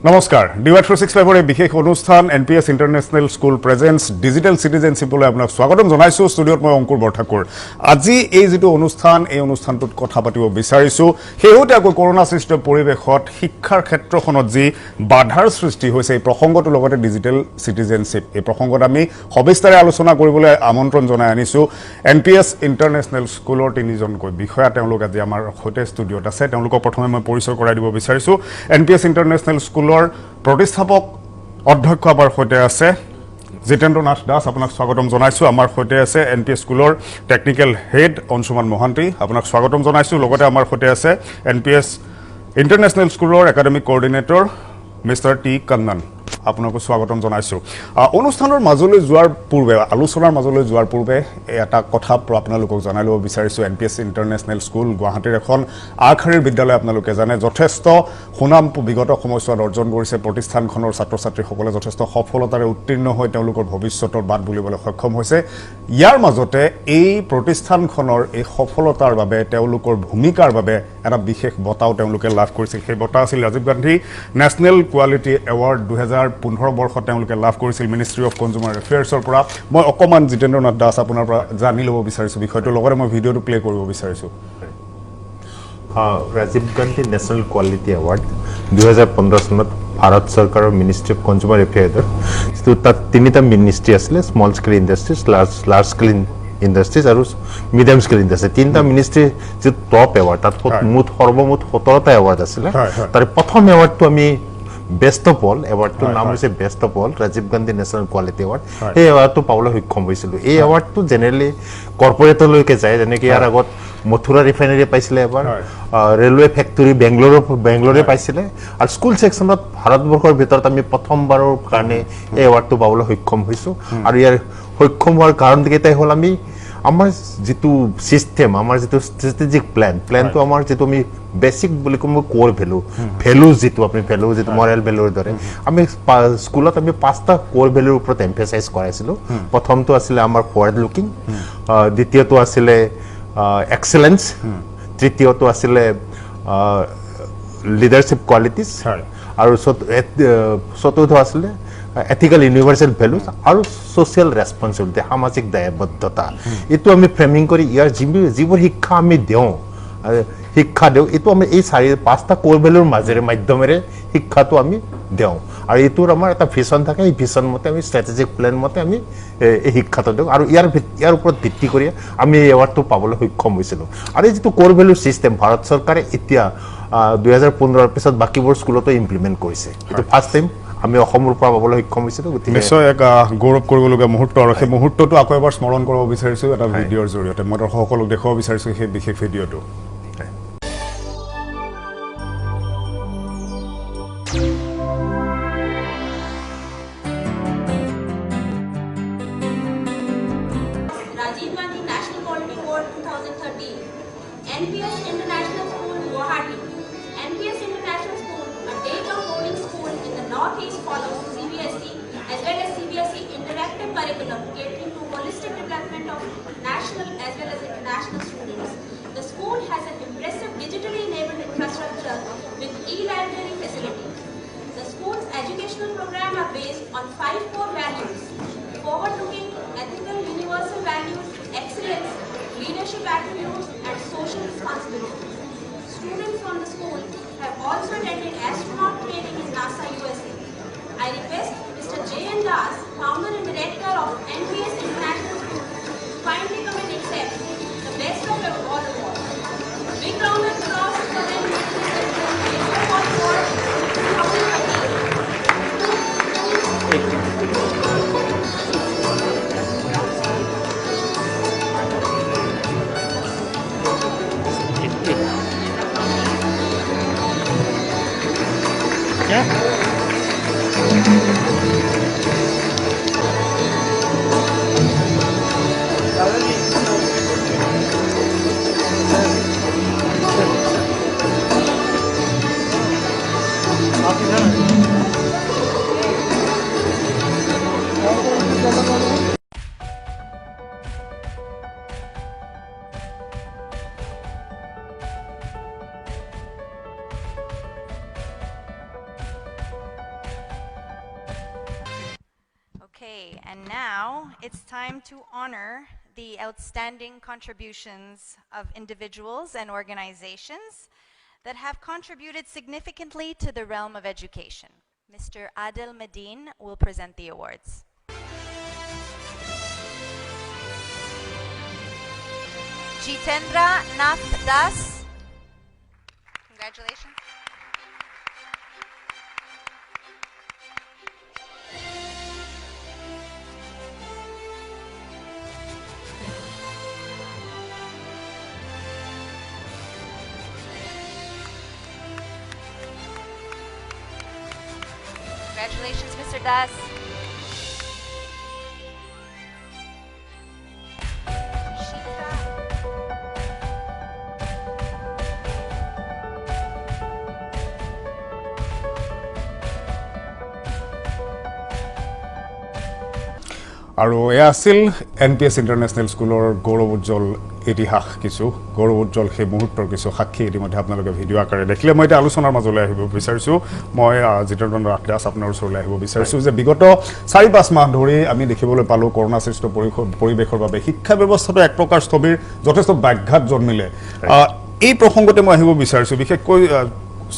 নমস্কাৰ ডিৱাই 365 এই বিশেষ অনুষ্ঠান NPS international school presence digital সিটিজেনশিপলৈ আপোনাক স্বাগতম জনাইছো ষ্টুডিঅত মই অংকুৰ বৰঠাকুৰ আজি এই যেটো অনুষ্ঠান এই অনুষ্ঠানটোত কথা পাতিব বিচাৰিছো হেউটাকৈ কৰোনা সৃষ্ট পৰিবেশত শিক্ষাৰ ক্ষেত্ৰখনত যি বাধাৰ সৃষ্টি হৈছে এই প্ৰসংগটোৰ লগতে ডিজিটেল সিটিজেনশিপ এই প্ৰসংগত আমি সবিস্তাৰে আলোচনা কৰিবলৈ আমন্ত্ৰণ জনাই আনিছো এনপিএছ ইন্টাৰনেশ্যনেল স্কুলৰ তিনিজনকৈ বিষয়া তেওঁলোক আজি আমাৰ সৈতে ষ্টুডিঅত আছে তেওঁলোকক প্ৰথমে মই পৰিচয় কৰাই দিব বিচাৰিছো এনপিএছ ইন্টাৰনেশ্যনেল স্কুলৰ প্ৰতিষ্ঠাপক অধ্যক্ষ আমাৰ সৈতে আছে জিতেন্দ্ৰনাথ দাস আপোনাক স্বাগতম জনাইছো আমাৰ সৈতে আছে এনপিএছ স্কুলৰ টেকনিক্যাল হেড অঞ্চুমান মহান্তি আপোনাক স্বাগতম জনাইছো লগতে আমাৰ সৈতে আছে এনপিএছ ইন্টাৰনেশ্যনেল স্কুলৰ একাডেমিক কোঅৰ্ডিনেটৰ মিস্টাৰ টি কন্নন আপোনাকো স্বাগতম জনাইছো অনুষ্ঠানৰ মাজলৈ যোৱাৰ পূৰ্বে আলোচনাৰ মাজলৈ যোৱাৰ পূৰ্বে এটা কথা আপোনালোকক জনাই ল'ব বিচাৰিছো এনপিএছ ইন্টাৰনেশ্যনেল স্কুল গুৱাহাটীৰ এখন আগশাৰীৰ বিদ্যালয় আপোনালোকে জানে যথেষ্ট সুনাম বিগত সময়ছোৱাত অৰ্জন কৰিছে প্ৰতিষ্ঠানখনৰ ছাত্ৰ-ছাত্ৰীসকলে যথেষ্ট সফলতাৰে উত্তীৰ্ণ হৈ তেওঁলোকৰ ভৱিষ্যতৰ বাট বুলিবলৈ সক্ষম হৈছে ইয়াৰ মাজতে এই প্ৰতিষ্ঠানখনৰ এই সফলতাৰ বাবে তেওঁলোকৰ ভূমিকাৰ বাবে এটা বিশেষ বঁটাও তেওঁলোকে লাভ কৰিছিল সেই বঁটা আছিল Rajiv Gandhi national quality award 2015 বৰ্ষত তেওঁলোকে লাভ কৰিছিল মিনিষ্ট্ৰি অফ কনজিউমাৰ এফেয়াৰ্ছৰ পৰা মই অকমান জিতেন্দ্ৰনাথ দাস আপোনাৰ পৰা জানি ল'ব বিচাৰিছো বিষয়টো লগতে মই ভিডিঅ'টো প্লে কৰিব বিচাৰিছো Rajiv Gandhi national quality award 2015 চনত ভাৰত চৰকাৰৰ মিনিষ্ট্ৰি অফ কনজিউমাৰ এফেয়াৰ্ছৰ যিটো তাত তিনিটা মিনিষ্ট্ৰি আছিলে small scale industries large scale industries আৰু মিডিয়াম স্কেল ইণ্ডাষ্ট্ৰি তিনিটা মিনিষ্ট্ৰি যে টপ এৱাৰ্ড তাত সৰ্বমুঠ 17টা এৱাৰ্ড আছিলে তাৰে প্ৰথম এৱাৰ্ডটো আমি বেষ্ট অফ অল এৱাৰ্ডটোৰ নাম হৈছে best of all Rajiv Gandhi national quality award এই এৱাৰ্ডটো পাবলৈ সক্ষম হৈছিলোঁ এই এৱাৰ্ডটো জেনেৰেলি কৰ্পৰেটলৈকে যায় যেনেকৈ ইয়াৰ আগত মথুৰা ৰিফাইনেৰী পাইছিলে এবাৰ ৰেলৱে ফেক্টৰী বেংগলোৰে পাইছিলে আৰু স্কুল ছেকশ্যনত ভাৰতবৰ্ষৰ ভিতৰত আমি প্ৰথমবাৰৰ কাৰণে এই এৱাৰ্ডটো পাবলৈ সক্ষম হৈছোঁ আৰু ইয়াৰ সক্ষম হোৱাৰ কাৰণকেইটাই হ'ল আমি আমাৰ যিটো ছিষ্টেম আমাৰ যিটো ষ্ট্ৰেটেজিক প্লেনটো আমাৰ যিটো আমি বেছিক বুলি কওঁ কোৰ ভেলু যিটো আপুনি যিটো মৰেল ভেলুৰ দৰে আমি স্কুলত আমি 5টা কোৰ ভেলুৰ ওপৰত এমফেচাইজ কৰাইছিলোঁ প্ৰথমটো আছিলে আমাৰ ফৰৱাৰ্ড লুকিং দ্বিতীয়টো আছিলে এক্সেলেন্স তৃতীয়টো আছিলে লিডাৰশ্বিপ কোৱালিটিজ আৰু চতুৰ্থ আছিলে এথিকেল ইউনিভাৰ্চেল ভেলুজ আৰু ছ'চিয়েল ৰেছপনচিবিলিটি সামাজিক দায়বদ্ধতা এইটো আমি ফ্ৰেমিং কৰি ইয়াৰ যিবোৰ শিক্ষা আমি দিওঁ এইটো আমি এই 5টা কোৰ ভেলুৰ মাধ্যমেৰে শিক্ষাটো আমি দিওঁ আৰু এইটোৰ আমাৰ এটা ভিছন থাকে এই ভিছন মতে আমি ষ্ট্ৰেটেজিক প্লেন মতে আমি এই শিক্ষাটো দিওঁ আৰু ইয়াৰ ওপৰত ভিত্তি কৰি আমি এই এৱাৰ্ডটো পাবলৈ সক্ষম হৈছিলোঁ আৰু এই যিটো কোৰ ভেলুৰ ছিষ্টেম ভাৰত চৰকাৰে এতিয়া 2015ৰ পিছত বাকীবোৰ স্কুলতো ইমপ্লিমেণ্ট কৰিছে এইটো ফাৰ্ষ্ট টাইম আমি অসমৰ পৰা পাবলৈ সক্ষম হৈছিলোঁ নিশ্চয় এক গৌৰৱ কৰিবলগীয়া মুহূৰ্ত আৰু সেই মুহূৰ্তটো আকৌ এবাৰ স্মৰণ কৰিব বিচাৰিছো এটা ভিডিঅ'ৰ জৰিয়তে মই দৰ্শকসকলক দেখুৱাব বিচাৰিছো সেই বিশেষ ভিডিঅ'টো Rajiv Gandhi National Quality Award 2013, NPS International School, Guwahati. NPS International School, a day-long boarding school in the northeast, follows CBSE as well as CBSE interactive curriculum catering to holistic development of national as well as international students. The school has an impressive digitally enabled infrastructure with e-library facilities. The school's educational program are based on 5 core values: forward-looking, ethical, universal values, excellence, leadership attributes, and social responsibility. Students from the school have also attended astronaut training in NASA, USA. I request Mr. J.N. Das, founder and director of NPS International School, to kindly come and accept the Best of All Award. Big round of applause for them. Best of All Award 2013. Yeah. and now it's time to honor the outstanding contributions of individuals and organizations that have contributed significantly to the realm of education. Mr. Adel Medin will present the awards. Jitendra Nath Das. Congratulations. Congratulations, Mr. Das. আৰু এয়া আছিল NPS international স্কুলৰ গৌৰৱ উজ্জ্বল ইতিহাস কিছু গৌৰৱ উজ্জ্বল সেই মুহূৰ্তৰ কিছু সাক্ষী ইতিমধ্যে আপোনালোকে ভিডিঅ' আকাৰে দেখিলে মই এতিয়া আলোচনাৰ মাজলৈ আহিব বিচাৰিছোঁ মই জিতেন্দ্ৰ নাথ দাস আপোনাৰ ওচৰলৈ আহিব বিচাৰিছোঁ যে বিগত 4-5 মাহ ধৰি আমি দেখিবলৈ পালোঁ কৰোণা সৃষ্ট পৰিৱেশৰ বাবে শিক্ষা ব্যৱস্থাটো এক প্ৰকাৰ স্থবিৰ যথেষ্ট ব্যাঘাত জন্মিলে এই প্ৰসংগতে মই আহিব বিচাৰিছোঁ বিশেষকৈ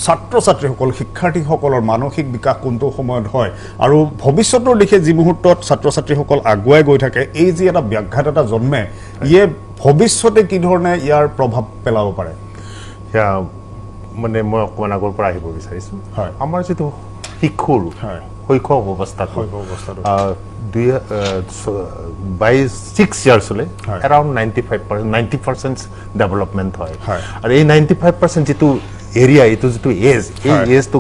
ছাত্ৰ ছাত্ৰীসকল শিক্ষাৰ্থীসকলৰ মানসিক বিকাশ কোনটো সময়ত হয় আৰু ভৱিষ্যতৰ দিশে যি মুহূৰ্তত ছাত্ৰ ছাত্ৰীসকল আগুৱাই গৈ থাকে এই যি এটা ব্যাঘাত এটা জন্মে ইয়ে ভৱিষ্যতে কি ধৰণে ইয়াৰ প্ৰভাৱ পেলাব পাৰে মানে মই অকণমান আগৰ পৰা আহিব বিচাৰিছোঁ হয় আমাৰ যিটো শিশুৰ শৈশৱ অৱস্থাটো by 6 years around 90% development হয় আৰু এই 95% যিটো এৰিয়া এইটো যিটো এজ এই এজটো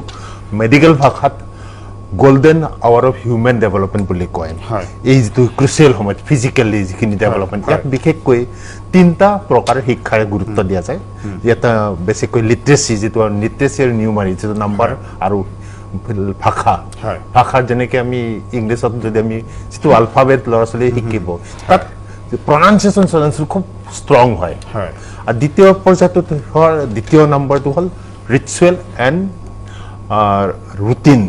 মেডিকেল ভাষাত golden hour of human development বুলি কয় এই যিটো ক্ৰুচিয়েল সময়ত ফিজিকেলি যিখিনি ডেভেলপমেণ্ট ইয়াত বিশেষকৈ 3টা প্ৰকাৰৰ শিক্ষাৰে গুৰুত্ব দিয়া যায় ইয়াত বেছিকৈ লিটাৰেচি যিটো লিটাৰেচি আৰু নিউমাৰী যিটো নাম্বাৰ আৰু ভাষাৰ যেনেকৈ আমি ইংলিছত যদি আমি যিটো আলফাবেট ল'ৰা ছোৱালীয়ে শিকিব তাত প্ৰনাউন্সিয়েশ্যন খুব ষ্ট্ৰং হয় আৰু দ্বিতীয় পৰ্যায়টোত দ্বিতীয় নম্বৰটো হ'ল ৰিচুৱেল এণ্ড ৰুটিন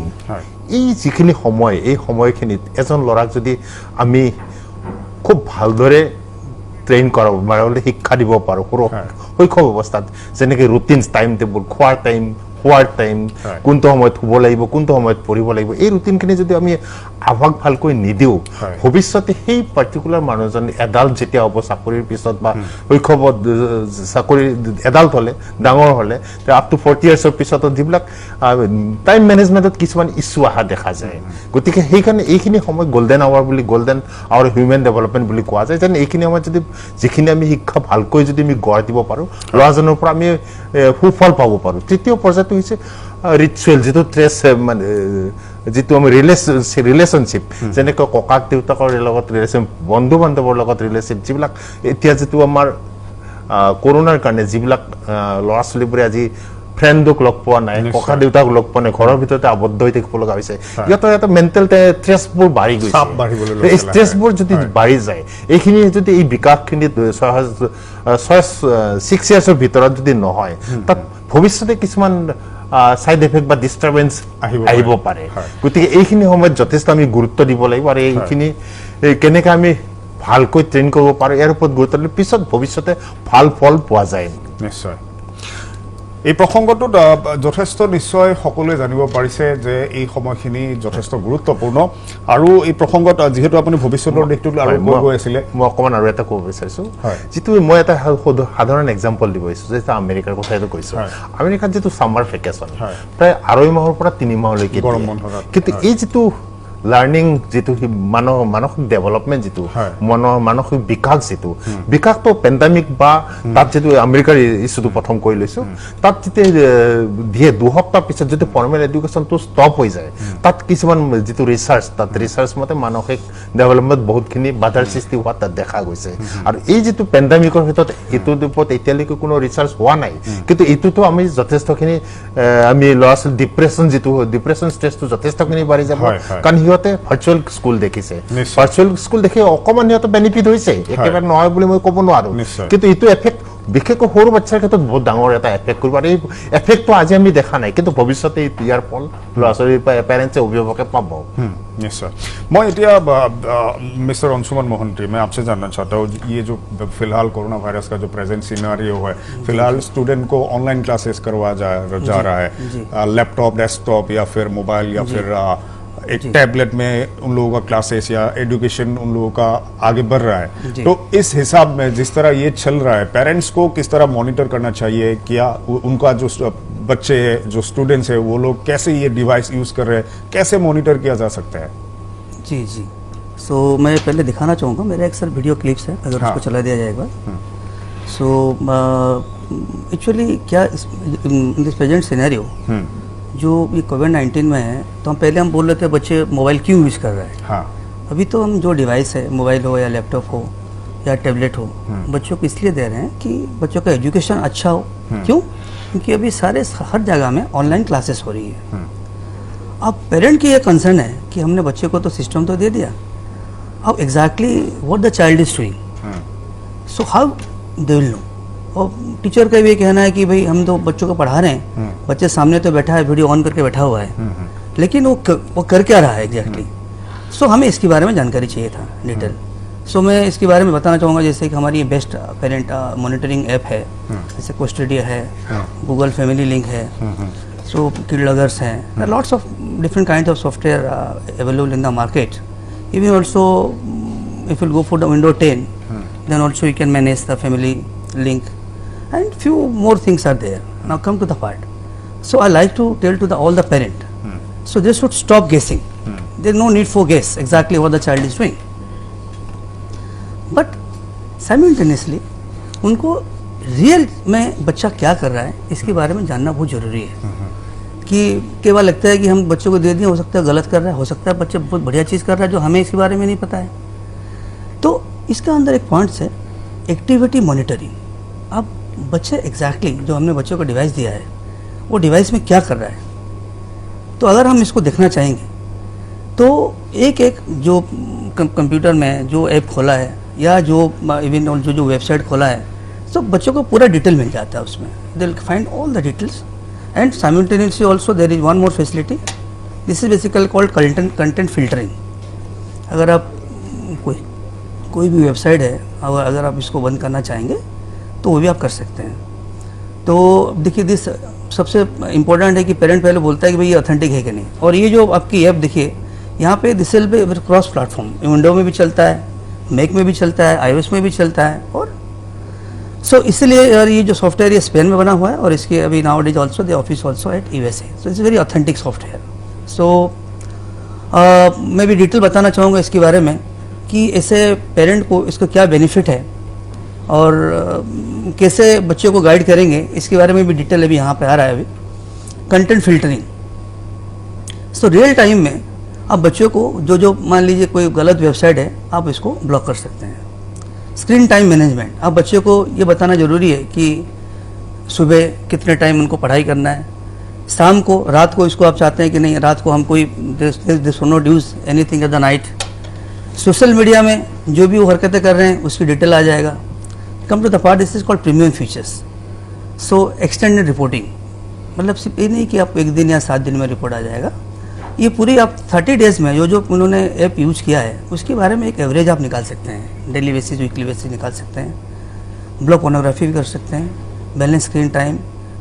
এই যিখিনি সময় এই সময়খিনিত এজন ল'ৰাক যদি আমি খুব ভালদৰে ট্ৰেইন কৰাব মানে শিক্ষা দিব পাৰোঁ শৈশৱ অৱস্থাত যেনেকৈ ৰুটিনছ টাইম টেবুল খোৱাৰ টাইম কোনটো সময়ত শুব লাগিব কোনটো সময়ত পঢ়িব লাগিব এই ৰুটিনখিনি যদি আমি আভাস ভালকৈ নিদিওঁ ভৱিষ্যতে সেই পাৰ্টিকুলাৰ মানুহজন এডাল্ট যেতিয়া হ'ব চাকৰিৰ পিছত বা শৈশৱত চাকৰি এডাল্ট হ'লে ডাঙৰ হ'লে আপ টু 40 yearsৰ পিছত যিবিলাক টাইম মেনেজমেণ্টত কিছুমান ইছ্যু অহা দেখা যায় গতিকে সেইকাৰণে এইখিনি সময় গোল্ডেন আৱাৰ বুলি গোল্ডেন আৱাৰ হিউমেন ডেভেলপমেণ্ট বুলি কোৱা যায় যেন এইখিনি সময়ত যদি যিখিনি আমি শিক্ষা ভালকৈ যদি আমি গঢ় দিব পাৰোঁ ল'ৰাজনৰ পৰা আমি সুফল পাব পাৰোঁ তৃতীয় পৰ্যায়টো হৈছে ৰিচুৱেল যিটো ট্ৰেছ মানে যিটো আমি ৰিলেশ্যনশ্বিপ যেনেকৈ ককাক দেউতাকৰ লগত ৰিলেশ্যন বন্ধু বান্ধৱৰ লগত ৰিলেশ্যন যিবিলাক এতিয়া যিটো আমাৰ কৰোণাৰ কাৰণে যিবিলাক ল'ৰা ছোৱালীবোৰে আজি ফ্ৰেণ্ডক লগ পোৱা নাই ককা দেউতাক লগ পোৱা নাই ঘৰৰ ভিতৰতে আবদ্ধ হৈ থাকিব লগা হৈছে সিহঁতৰ এটা মেণ্টেল ষ্ট্ৰেছবোৰ বাঢ়ি গৈছে এই ষ্ট্ৰেছবোৰ যদি বাঢ়ি যায় এইখিনি যদি এই বিকাশখিনি 6 yearsৰ ভিতৰত যদি নহয় তাত ভৱিষ্যতে কিছুমান সাইড এফেক্ট বা ডিস্টাৰবেন্স আহিব পাৰে গতিকে এইখিনি সময়ত যথেষ্ট আমি গুৰুত্ব দিব লাগিব আৰু এইখিনি কেনেকৈ আমি ভালকৈ ট্ৰেইন কৰিব পাৰোঁ ইয়াৰ ওপৰত গুৰুত্ব দিলে পিছত ভৱিষ্যতে ভাল ফল পোৱা যায় নিশ্চয় এই প্ৰসংগটোত যথেষ্ট নিশ্চয় সকলোৱে জানিব পাৰিছে যে এই সময়খিনি যথেষ্ট গুৰুত্বপূৰ্ণ আৰু এই প্ৰসংগত যেহেতু আপুনি ভৱিষ্যতৰ দিশটো আৰু গৈ আছিলে মই অকণমান আৰু এটা ক'ব বিচাৰিছোঁ যিটো মই এটা সাধাৰণ এক্সাম্পল দিব বিচাৰিছোঁ যে আমেৰিকাৰ কথা এইটো কৈছোঁ আমেৰিকাত যিটো ছামাৰ ভেকেশ্যন প্ৰায় 2.5 মাহৰ পৰা 3 মাহলৈকে গৰম বন্ধ কিন্তু এই যিটো লাৰ্নিং যিটো মানসিক ডেভেলপমেণ্ট যিটো মানসিক বিকাশ যিটো বিকাশটো পেণ্ডামিক বা তাত যিটো আমেৰিকাৰ ইছ্যুটো প্ৰথম কৰি লৈছোঁ তাত যেতিয়া দিয়ে 2 সপ্তাহ পিছত যদি ফৰ্মেল এডুকেশ্যনটো ষ্টপ হৈ যায় তাত কিছুমান যিটো ৰিচাৰ্চ মতে মানসিক ডেভেলপমেণ্ট বহুতখিনি বাধাৰ সৃষ্টি হোৱা তাত দেখা গৈছে আৰু এই যিটো পেণ্ডামিকৰ ভিতৰত এইটোৰ ওপৰত এতিয়ালৈকে কোনো ৰিচাৰ্চ হোৱা নাই কিন্তু এইটোতো আমি যথেষ্টখিনি আমি ল'ৰা ছোৱালী ডিপ্ৰেশ্যন ষ্ট্ৰেছটো যথেষ্টখিনি বাঢ়ি যাব কাৰণ সিহঁতে ভাৰ্চুৱেল স্কুল দেখিছে ভাৰ্চুৱেল স্কুল দেখি অকণমান সিহঁতৰ বেনিফিট হৈছে একেবাৰে নহয় বুলি মই ক'ব নোৱাৰোঁ কিন্তু এইটো এফেক্ট বিশেষকৈ সৰু বাচ্চাৰ ক্ষেত্ৰত বহুত ডাঙৰ এটা এফেক্ট কৰিব আৰু এই এফেক্টটো আজি আমি দেখা নাই কিন্তু ভৱিষ্যতে ইয়াৰ ফল ল'ৰা ছোৱালীৰ পেৰেণ্টছে অভিভাৱকে পাব। निश्चय। मैं इतिया मिस्टर अंशुमन मोहंती, मैं आपसे जानना चाहता हूँ, ये जो फिलहाल कोरोना वायरस का जो प्रेजेंट सिनेरियो है, फिलहाल स्टूडेंट को ऑनलाइन क्लासेस करवाया जा रहा है, लैपटॉप, डेस्कटॉप या फिर मोबाइल या फिर एक टैबलेट में उन लोगों का क्लासेस या एजुकेशन उन लोगों का आगे बढ़ रहा है। तो इस हिसाब में जिस तरह ये चल रहा है, पेरेंट्स को किस तरह मॉनिटर करना चाहिए? क्या उनका जो बच्चे जो स्टूडेंट्स है वो लोग कैसे ये डिवाइस यूज कर रहे हैं, कैसे मॉनिटर किया जा सकता है? जी जी, सो मैं पहले दिखाना चाहूँगा, मेरा एक सर वीडियो क्लिप्स है, अगर उसको चला दिया जाएगा। सो एक्चुअली क्या इन दिस प्रेजेंट सिनेरियो जो ये कोविड-19 में है, तो हम बोल रहे थे बच्चे मोबाइल क्यों यूज़ कर रहे हैं। हाँ, अभी तो हम जो डिवाइस है, मोबाइल हो या लैपटॉप हो या टैबलेट हो, बच्चों को इसलिए दे रहे हैं कि बच्चों का एजुकेशन अच्छा हो। क्यों? क्योंकि अभी हर जगह में ऑनलाइन क्लासेस हो रही है। अब पेरेंट की ये कंसर्न है कि हमने बच्चे को तो सिस्टम तो दे दिया, अब exactly what the child is doing, so how they will know. और टीचर का भी कहना है कि भाई हम तो बच्चों को पढ़ा रहे हैं, बच्चे सामने तो बैठा है, वीडियो ऑन करके बैठा हुआ है, लेकिन वो कर क्या रहा है एग्जैक्टली। सो हमें इसके बारे में जानकारी चाहिए था डिटेल। सो मैं इसके बारे में बताना चाहूँगा, जैसे कि हमारी बेस्ट पेरेंट मॉनिटरिंग ऐप है, जैसे कोस्टेडिया है, गूगल फैमिली लिंक है, सो किड लर्नर्स हैं, lots of different kind of software available in the market. Even also if you go for the window 10, then also you can manage the family link and few more things are there. Now come to the part. So I like to tell to all the parent, so they should stop guessing. There is no need for guess exactly what the child is doing, but simultaneously उनको real में बच्चा क्या कर रहा है इसके बारे में जानना बहुत ज़रूरी है। कि केवल लगता है कि हम बच्चों को दे दिए, हो सकता है गलत कर रहा है, हो सकता है बच्चे बहुत बढ़िया चीज़ कर रहा है जो हमें इसके बारे में नहीं पता है। तो इसका अंदर एक पॉइंट्स है एक्टिविटी मॉनिटरिंग। अब बच्चे एग्जैक्टली जो हमने बच्चों को डिवाइस दिया है वो डिवाइस में क्या कर रहा है, तो अगर हम इसको देखना चाहेंगे तो एक जो कंप्यूटर में जो ऐप खोला है या जो इवन जो वेबसाइट खोला है, तो बच्चों को पूरा डिटेल मिल जाता है उसमें। They will find all the details and simultaneously also there is one more facility, this is basically called content filtering. अगर आप कोई भी वेबसाइट है, अगर आप इसको बंद करना चाहेंगे तो वो भी आप कर सकते हैं। तो देखिए दिस सबसे इम्पोर्टेंट है कि पेरेंट पहले बोलता है कि भाई ये ऑथेंटिक है कि नहीं। और ये जो आपकी ऐप देखिए यहाँ पे this will be cross platform, window में भी चलता है, मैक में भी चलता है, iOS में भी चलता है। और सो इसलिए यार ये जो सॉफ्टवेयर ये स्पेन में बना हुआ है और इसके अभी now it is also the office also at USA, so it's very authentic software. So मैं भी डिटेल बताना चाहूँगा इसके बारे में कि ऐसे पेरेंट को इसका क्या बेनिफिट है और कैसे बच्चों को गाइड करेंगे, इसके बारे में भी डिटेल अभी यहाँ पे आ रहा है। अभी content filtering, so real time में आप बच्चों को जो मान लीजिए कोई गलत वेबसाइट है आप इसको ब्लॉक कर सकते हैं। स्क्रीन टाइम मैनेजमेंट, आप बच्चों को ये बताना ज़रूरी है कि सुबह कितने टाइम उनको पढ़ाई करना है, शाम को रात को इसको आप चाहते हैं कि नहीं रात को हम कोई this no does anything at the night. Social media में जो भी वो हरकतें कर रहे हैं उसकी डिटेल आ जाएगा। Come to the part, this is called premium features. So extended reporting, मतलब सिर्फ ये नहीं कि आप एक दिन या 7 दिन में रिपोर्ट आ जाएगा, ये पूरी आप 30 डेज़ में जो उन्होंने ऐप यूज़ किया है उसके बारे में एक एवरेज आप निकाल सकते हैं, डेली बेसिस वीकली बेसिस निकाल सकते हैं। ब्लॉक पोर्नोग्राफी भी कर सकते हैं, balance screen time,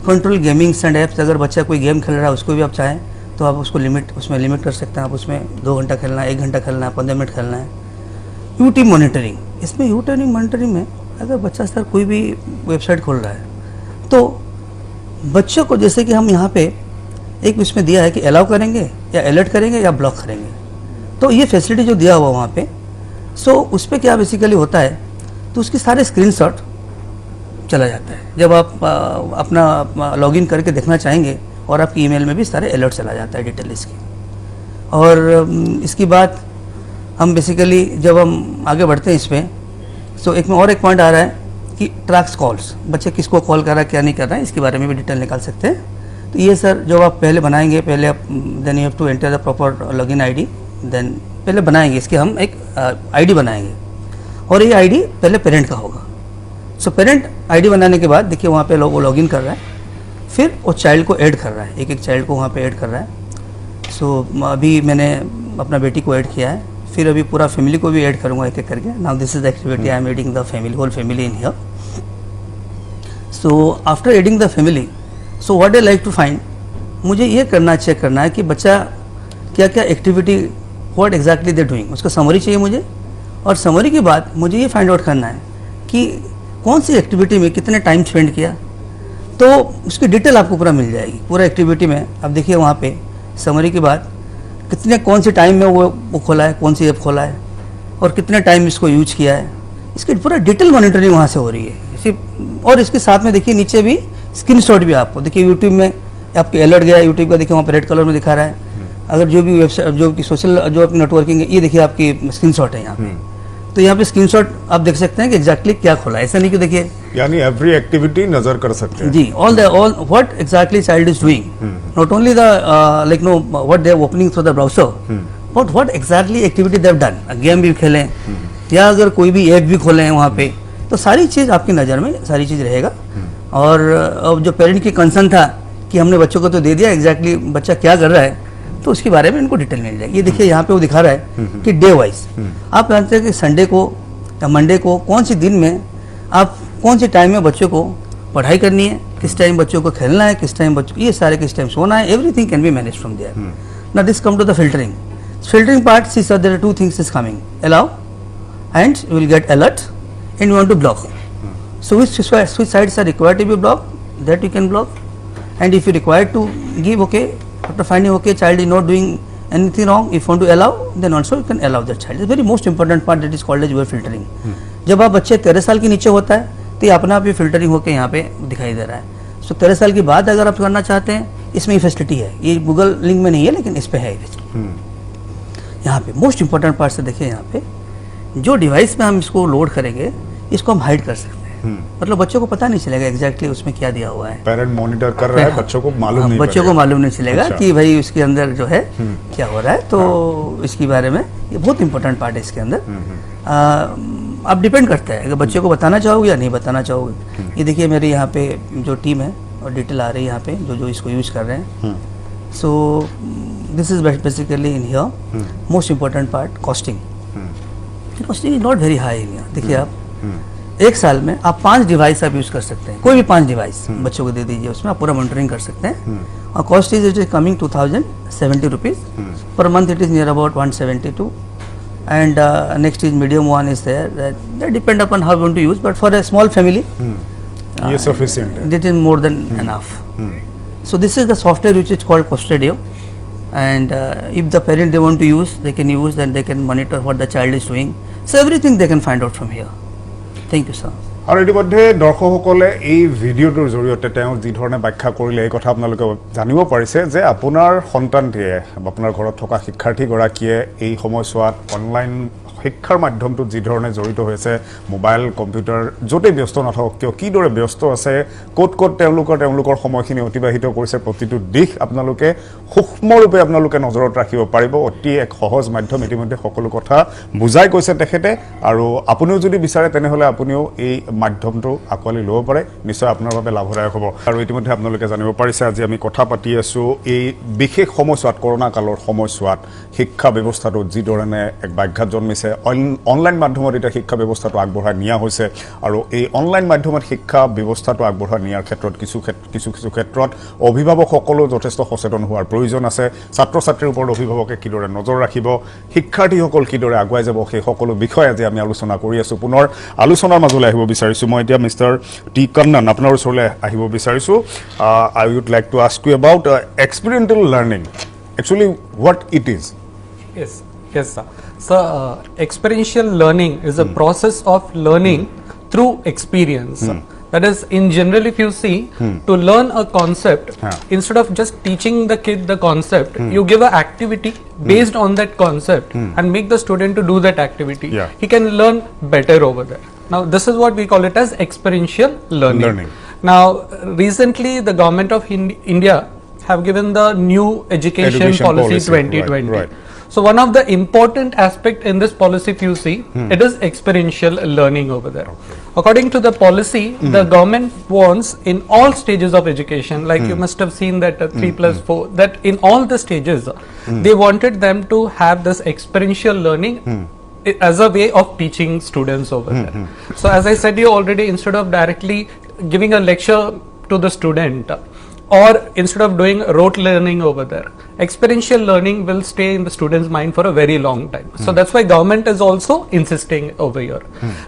control gamings and apps. अगर बच्चा कोई गेम खेल रहा है उसको भी आप चाहें तो आप उसको उसमें लिमिट कर सकते हैं। आप उसमें 2 घंटा खेलना है, 1 घंटा खेलना है, 15 मिनट खेलना है। यूटी मॉनिटरिंग, इसमें यूटी मॉनिटरिंग में अगर बच्चा सर कोई भी वेबसाइट खोल रहा है तो बच्चों को जैसे कि हम यहाँ पे एक इसमें दिया है कि अलाउ करेंगे या अलर्ट करेंगे या ब्लॉक करेंगे, तो ये फैसिलिटी जो दिया हुआ वहाँ पे, सो उस पर क्या बेसिकली होता है तो उसके सारे स्क्रीनशॉट चला जाता है। जब आप अपना लॉगिन करके देखना चाहेंगे और आपकी ईमेल में भी सारे अलर्ट चला जाता है डिटेल इसकी। और इसकी बात हम बेसिकली जब हम आगे बढ़ते हैं इस पर, सो एक पॉइंट आ रहा है कि ट्रैक्स कॉल्स, बच्चे किसको कॉल कर रहा है क्या नहीं कर रहा है इसके बारे में भी डिटेल निकाल सकते हैं। तो ये सर जब आप पहले बनाएंगे, पहले आप then you have to enter the proper login ID, then पहले बनाएंगे इसके हम एक आईडी बनाएंगे और ये आईडी पहले पेरेंट का होगा। सो पेरेंट आईडी बनाने के बाद देखिए वहाँ पे वो लॉगिन कर रहा है, फिर वो चाइल्ड को ऐड कर रहा है, एक एक चाइल्ड को वहाँ पे ऐड कर रहा है। सो अभी मैंने अपना बेटी को ऐड किया है, फिर अभी पूरा फैमिली को भी ऐड करूँगा एक एक करके। Now this is the activity I am adding the family, whole family in here. So after adding the family, so what I like to find, मुझे ये करना चेक करना है कि बच्चा क्या क्या activity, what exactly they doing, उसका समरी चाहिए मुझे। और समरी के बाद मुझे ये फाइंड आउट करना है कि कौन सी एक्टिविटी में कितने टाइम स्पेंड किया, तो उसकी डिटेल आपको पूरा मिल जाएगी पूरा एक्टिविटी में। अब देखिए वहाँ पे समरी के बाद कितने कौन से टाइम में वो खोला है, कौन सी ऐप खोला है और कितने टाइम इसको यूज किया है, इसकी पूरा डिटेल मॉनिटरिंग वहाँ से हो रही है सिर्फ। और इसके साथ में देखिए नीचे भी स्क्रीनशॉट भी आपको देखिए, यूट्यूब में आपके अलर्ट गया यूट्यूब का, देखिए वहाँ पर रेड कलर में दिखा रहा है। अगर जो भी वेबसाइट जो कि सोशल जो अपनी नेटवर्किंग है, ये देखिए आपकी स्क्रीनशॉट है यहाँ पे, तो यहाँ पे स्क्रीनशॉट आप देख सकते हैं कि एग्जैक्टली क्या खोला है, ऐसा नहीं कि देखिए यानी एवरी एक्टिविटी नजर कर सकते हैं जी, all what exactly child is doing, not only the like know what they are opening through the browser, but what exactly activity they have done. Game भी खेलें या अगर कोई भी ऐप भी खोले हैं वहाँ पे, तो सारी चीज़ आपकी नज़र में सारी चीज़ रहेगा। और अब जो पेरेंट की कंसर्न था कि हमने बच्चों को तो दे दिया, एग्जैक्टली बच्चा क्या कर रहा है, तो उसके बारे में इनको डिटेल मिल जाएगी। ये देखिए यहाँ पे वो दिखा रहा है कि डे वाइज आप जानते हैं कि संडे को या मंडे को कौन सी दिन में आप कौन से टाइम में बच्चों को पढ़ाई करनी है, किस टाइम बच्चों को खेलना है, किस टाइम बच्चों ये सारे किस टाइम सोना है, everything can be manage from there. Now this come to the filtering part, see sir there are two things is coming, allow and you will get alert and you want to block. So which sites are required to be blocked, that you can block, and if you required to give okay, after finding okay child is not doing anything wrong, if you want to allow, then also you can allow that child. It's very most important part that is called as your filtering. जब आप बच्चे 13 साल के नीचे होता है तो ये अपना आप ही फिल्टरिंग होकर यहाँ पे दिखाई दे रहा है। सो 13 साल के बाद अगर आप करना चाहते हैं, इसमें ये फैसिलिटी है, ये गूगल लिंक में नहीं है लेकिन इस पे है यहाँ पे। मोस्ट इंपॉर्टेंट पार्ट से देखिए यहाँ पे, जो डिवाइस में हम इसको लोड करेंगे इसको हम हाइड कर सकते हैं, मतलब बच्चों को पता नहीं चलेगा एग्जैक्टली उसमें क्या दिया हुआ है। पेरेंट मॉनिटर कर रहा है, बच्चों को मालूम नहीं, बच्चों को मालूम नहीं चलेगा कि भाई उसके अंदर जो है क्या हो रहा है। तो इसके बारे में ये बहुत इंपॉर्टेंट पार्ट है इसके अंदर। आप डिपेंड करता है अगर बच्चों को बताना चाहोगे या नहीं बताना चाहोगे। ये देखिए मेरे यहाँ पे जो टीम है और डिटेल आ रही है यहाँ पे जो इसको यूज कर रहे हैं। सो this is basically in here most important part, costing. Costing is not very high in here. देखिए आप एक साल में आप 5 डिवाइस आप यूज कर सकते हैं, कोई भी 5 डिवाइस बच्चों को दे दीजिए, उसमें आप पूरा मॉनिटरिंग कर सकते हैं। और cost is coming 2070 rupees per month, it is near about 172 and next is medium one is there, that depend upon how you want to use, but for a small family ये sufficient है, this is more than enough. So this is the software which is called Costadio, and if the parent they want to use, they can use, then they can monitor what the child is doing, so everything they can find out from here. Thank you, sir. আৰু ইতিমধ্যে দৰ্শকসকলে এই ভিডিঅ'টোৰ জৰিয়তে তেওঁ যি ধৰণে ব্যাখ্যা কৰিলে এই কথা আপোনালোকে জানিব পাৰিছে যে আপোনাৰ সন্তানটিয়ে আপোনাৰ ঘৰত থকা শিক্ষাৰ্থীগৰাকীয়ে এই সময়ছোৱাত অনলাইন শিক্ষাৰ মাধ্যমটোত যি ধৰণে জড়িত হৈছে, মোবাইল কম্পিউটাৰ য'তে ব্যস্ত নাথাকক কিয়, কিদৰে ব্যস্ত আছে, ক'ত ক'ত তেওঁলোকৰ সময়খিনি অতিবাহিত কৰিছে, প্ৰতিটো দিশ আপোনালোকে সূক্ষ্মৰূপে আপোনালোকে নজৰত ৰাখিব পাৰিব। অতি এক সহজ মাধ্যম, ইতিমধ্যে সকলো কথা বুজাই কৈছে তেখেতে। আৰু আপুনিও যদি বিচাৰে তেনেহ'লে আপুনিও এই মাধ্যমটো আঁকোৱালি ল'ব পাৰে, নিশ্চয় আপোনাৰ বাবে লাভদায়ক হ'ব। আৰু ইতিমধ্যে আপোনালোকে জানিব পাৰিছে আজি আমি কথা পাতি আছোঁ এই বিশেষ সময়ছোৱাত, কৰোণা কালৰ সময়ছোৱাত শিক্ষা ব্যৱস্থাটোত যি ধৰণে এক ব্যাঘাত জন্মিছে, অনলাইন মাধ্যমত এতিয়া শিক্ষা ব্যৱস্থাটো আগবঢ়াই নিয়া হৈছে। আৰু এই অনলাইন মাধ্যমত শিক্ষা ব্যৱস্থাটো আগবঢ়াই নিয়াৰ ক্ষেত্ৰত কিছু ক্ষেত্ৰত অভিভাৱকসকলেও যথেষ্ট সচেতন হোৱাৰ প্ৰয়োজন আছে। ছাত্ৰ ছাত্ৰীৰ ওপৰত অভিভাৱকে কিদৰে নজৰ ৰাখিব, শিক্ষাৰ্থীসকল কিদৰে আগুৱাই যাব, সেই সকলো বিষয়ে আজি আমি আলোচনা কৰি আছোঁ। পুনৰ আলোচনাৰ মাজলৈ আহিব বিচাৰিছোঁ মই এতিয়া মিষ্টাৰ টি কন্নন, আপোনাৰ ওচৰলৈ আহিব বিচাৰিছোঁ। I would like to ask you about experimental learning, actually what it is. Yes, sir. So, experiential learning is a process of learning through experience. That is, in general, if you see, to learn a concept, instead of just teaching the kid the concept, you give an activity based on that concept and make the student to do that activity. He can learn better over there. Now, this is what we call it as experiential learning. Now, recently, the government of India have given the new education policy 2020. Right. So one of the important aspect in this policy, if you see, it is experiential learning over there. According to the policy, the government wants in all stages of education, like you must have seen that 3+4, that in all the stages, they wanted them to have this experiential learning as a way of teaching students over there. So as I said you already, instead of directly giving a lecture to the student, or instead of doing rote learning over there, experiential learning will stay in the student's mind for a very long time. So that's why government is also insisting over here.